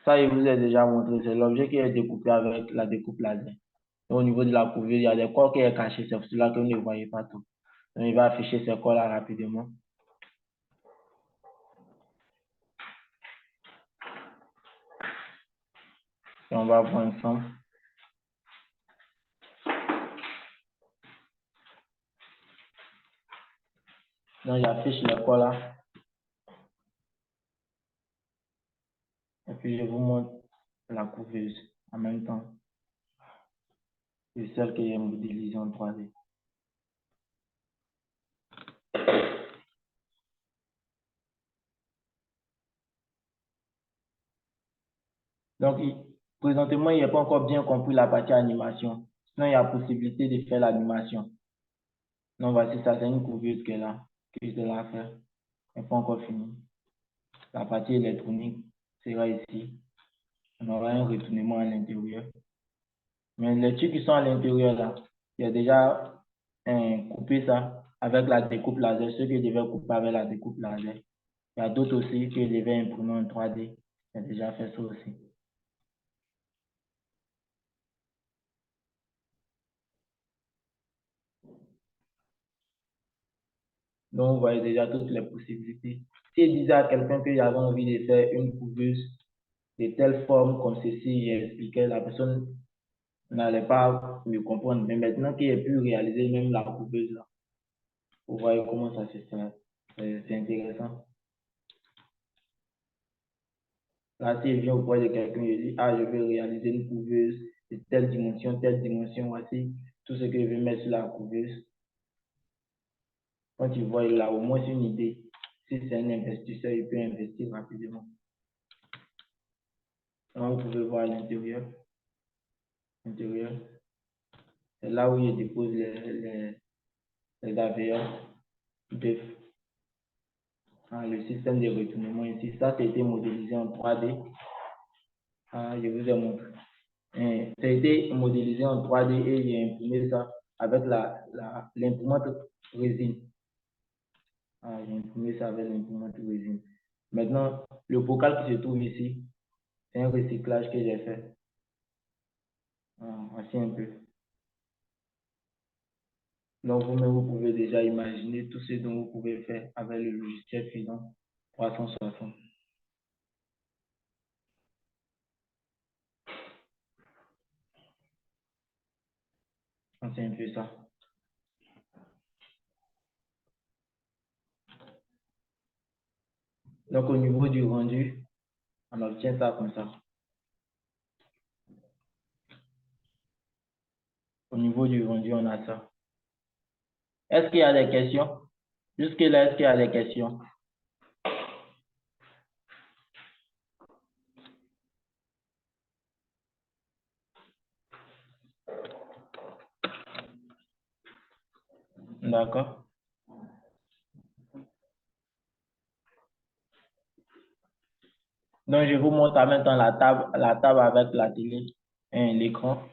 Ça, je vous ai déjà montré. C'est l'objet qui est découpé avec la découpe laser. Et au niveau de la couveuse, il y a des corps qui sont cachés. C'est pour cela que vous ne voyez pas tout. Donc, il va afficher ces corps là rapidement. Et on va voir ensemble. Donc, j'affiche les corps là. Et puis, je vous montre la couveuse en même temps. C'est celle que j'ai modélisée en 3D. Donc, présentement, il n'a pas encore bien compris la partie animation. Sinon, il y a possibilité de faire l'animation. Donc, voici ça, c'est une couveuse qui est là, que je dois faire. Elle n'est pas encore finie. La partie électronique sera ici. On aura un retournement à l'intérieur. Mais les trucs qui sont à l'intérieur là, il y a déjà coupé ça avec la découpe laser, ceux que je devais couper avec la découpe laser. Il y a d'autres aussi que je devais imprimer en 3D. J'ai déjà fait ça aussi. Donc, vous voyez déjà toutes les possibilités. Si je disais à quelqu'un que j'avais envie de faire une couveuse de telle forme comme ceci, j'expliquais, la personne n'allait pas me comprendre. Mais maintenant qu'il a pu réaliser même la couveuse là, vous voyez comment ça se fait. C'est intéressant. Là, si je viens auprès de quelqu'un, je dis, ah, je vais réaliser une couveuse de telle dimension, voici tout ce que je vais mettre sur la couveuse. Quand il voit, il a au moins une idée. Si c'est un investisseur, il peut investir rapidement. Alors, vous pouvez voir l'intérieur. C'est là où il dépose les AVR d'œufs. Le système de retournement ici, ça a été modélisé en 3D. Je vous ai montré. Ça a été modélisé en 3D et j'ai imprimé ça avec l'imprimante résine. J'ai imprimé ça avec l'imprimante résine. Maintenant, le bocal qui se trouve ici, c'est un recyclage que j'ai fait. Voici un peu. Donc, vous-même, vous pouvez déjà imaginer tout ce dont vous pouvez faire avec le logiciel Fusion 360. C'est un peu ça. Donc, au niveau du rendu, on obtient ça comme ça. Au niveau du rendu, on a ça. Est-ce qu'il y a des questions? Jusque-là, est-ce qu'il y a des questions? D'accord. Donc, je vous montre en même temps la table avec la télé et l'écran.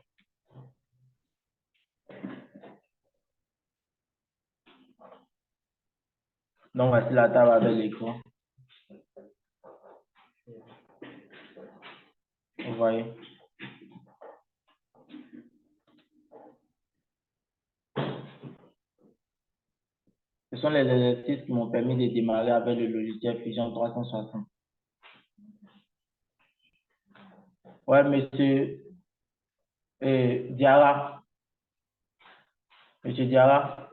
Donc, voici la table avec l'écran. Vous voyez. Ce sont les exercices qui m'ont permis de démarrer avec le logiciel Fusion 360. Ouais, monsieur Diarra. Monsieur Diarra.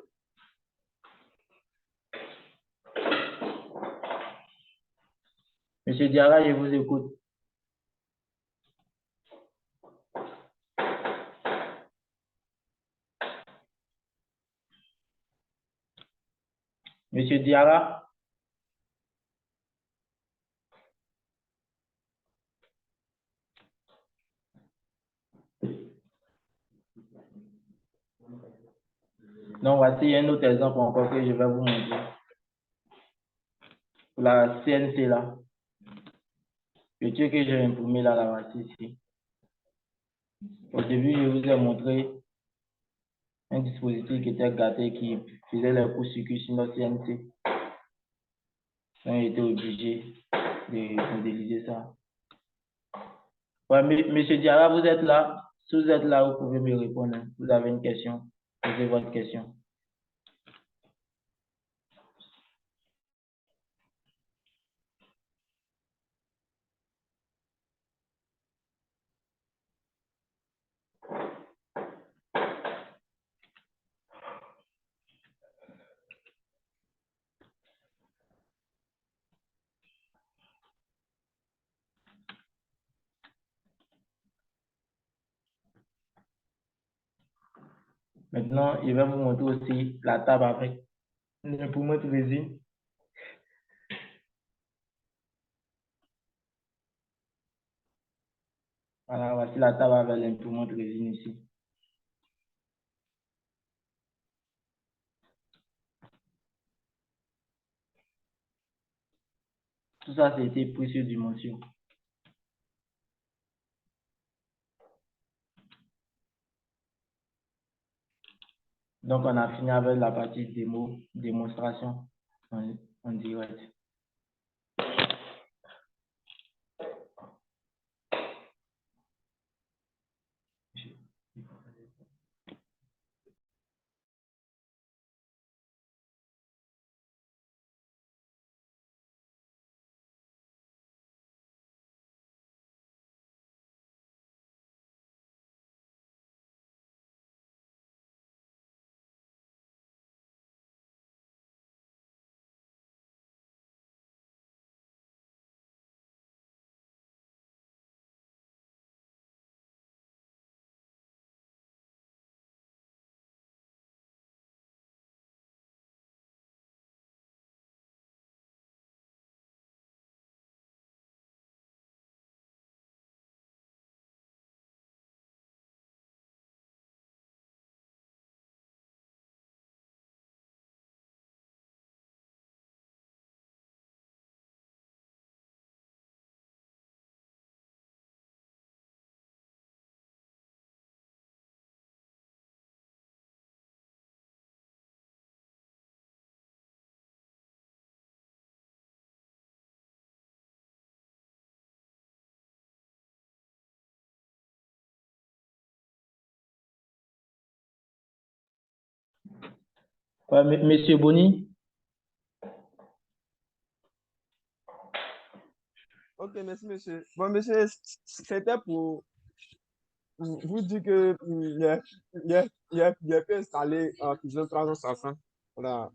Monsieur Diarra, je vous écoute. Monsieur Diarra, donc voici un autre exemple encore que je vais vous montrer. Pour la CNC là, le truc que j'ai imprimé là, la voici ici. Au début, je vous ai montré un dispositif qui était gâté, qui faisait les courts-circuits sur notre CNC. On a été obligé de modéliser ça. Ouais, monsieur Diarra, vous êtes là. Si vous êtes là, vous pouvez me répondre. Vous avez une question. Posez votre question. Maintenant, je vais vous montrer aussi la table avec l'imprimante résine. Voilà, voici la table avec l'imprimante résine ici. Tout ça, c'était pris sur dimension. Donc, on a fini avec la partie démonstration en direct. Ouais, monsieur Boni, Ok, merci, monsieur. Bon, monsieur, c'était pour vous dire que il a pu installer Fusion 360. Voilà.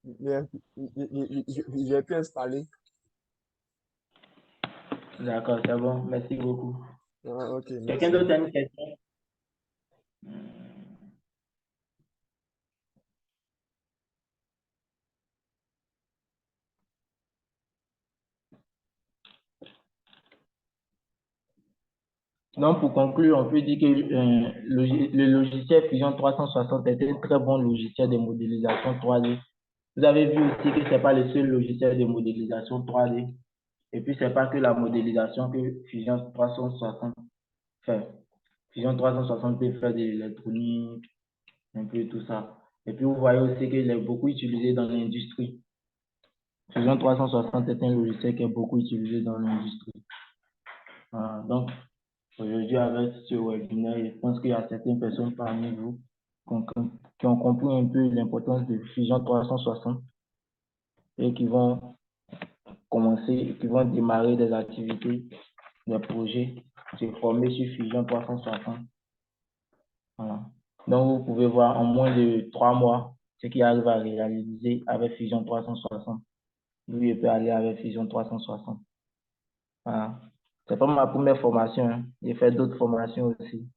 Il a pu installer. d'accord, c'est bon. Merci beaucoup. Ah, ok, Quelqu'un merci. d'autre a une question? Donc, pour conclure, on peut dire que le logiciel Fusion 360 est un très bon logiciel de modélisation 3D. Vous avez vu aussi que ce n'est pas le seul logiciel de modélisation 3D. Et puis, ce n'est pas que la modélisation que Fusion 360 fait. Fusion 360 peut faire de l'électronique, un peu tout ça. Et puis, vous voyez aussi qu'il est beaucoup utilisé dans l'industrie. Fusion 360 est un logiciel qui est beaucoup utilisé dans l'industrie. Donc, aujourd'hui, avec ce webinaire, je pense qu'il y a certaines personnes parmi vous qui ont compris un peu l'importance de Fusion 360 et qui vont commencer, qui vont démarrer des activités, des projets, se former sur Fusion 360. Voilà. Donc, vous pouvez voir en moins de 3 mois ce qu'il arrive à réaliser avec Fusion 360. Lui, il peut aller avec Fusion 360. Voilà. C'est pas ma première formation, hein. J'ai fait d'autres formations aussi.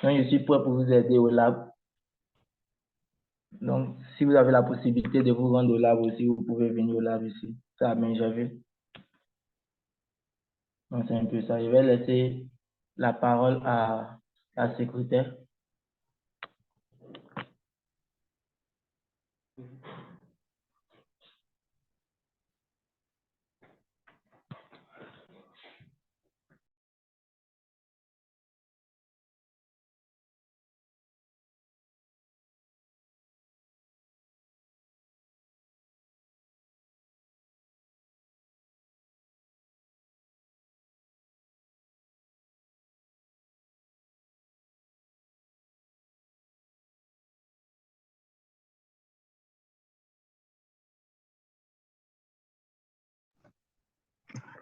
Donc, je suis prêt pour vous aider au lab. Donc, si vous avez la possibilité de vous rendre au lab aussi, vous pouvez venir au lab ici. C'est à Mainjaville. Donc, c'est un peu ça. Je vais laisser la parole à la secrétaire.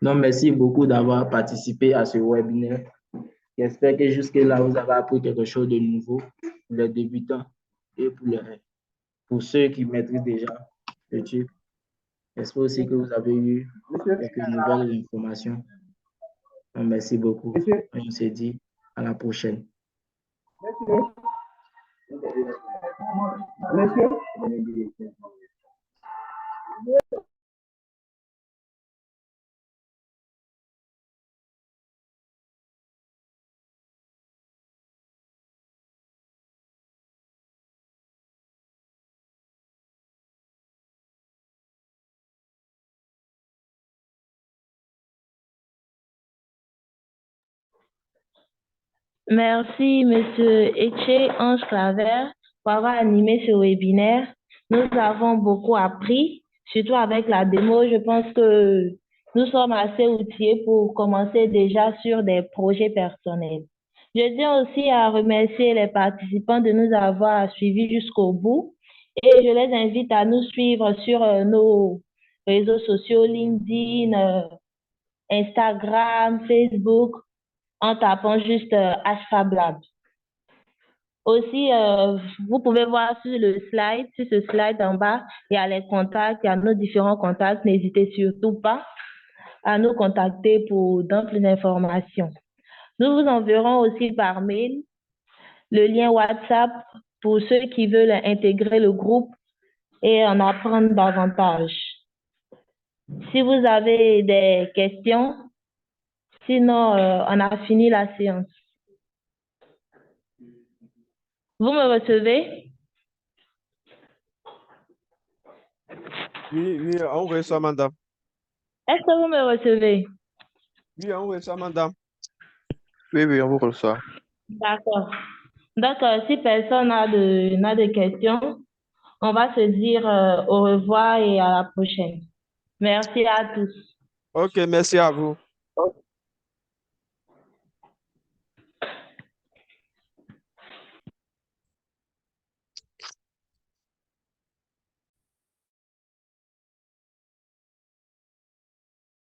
Donc, merci beaucoup d'avoir participé à ce webinaire. J'espère que jusque-là, vous avez appris quelque chose de nouveau pour les débutants et pour ceux qui maîtrisent déjà le truc. J'espère aussi que vous avez eu quelques nouvelles informations. Donc, merci beaucoup. Monsieur, On se dit à la prochaine. monsieur, Merci, Monsieur Etche Ange Claver, pour avoir animé ce webinaire. Nous avons beaucoup appris, surtout avec la démo. Je pense que nous sommes assez outillés pour commencer déjà sur des projets personnels. Je tiens aussi à remercier les participants de nous avoir suivis jusqu'au bout et je les invite à nous suivre sur nos réseaux sociaux, LinkedIn, Instagram, Facebook, en tapant juste HFab Lab. Aussi, vous pouvez voir sur ce slide en bas, il y a les contacts, il y a nos différents contacts. N'hésitez surtout pas à nous contacter pour d'amples informations. Nous vous enverrons aussi par mail le lien WhatsApp pour ceux qui veulent intégrer le groupe et en apprendre davantage. Si vous avez des questions, sinon, on a fini la séance. Vous me recevez? Oui, on reçoit, madame. Est-ce que vous me recevez? Oui, on reçoit, madame. Oui, on vous reçoit. D'accord. Donc, si personne n'a de questions, on va se dire au revoir et à la prochaine. Merci à tous. OK, merci à vous.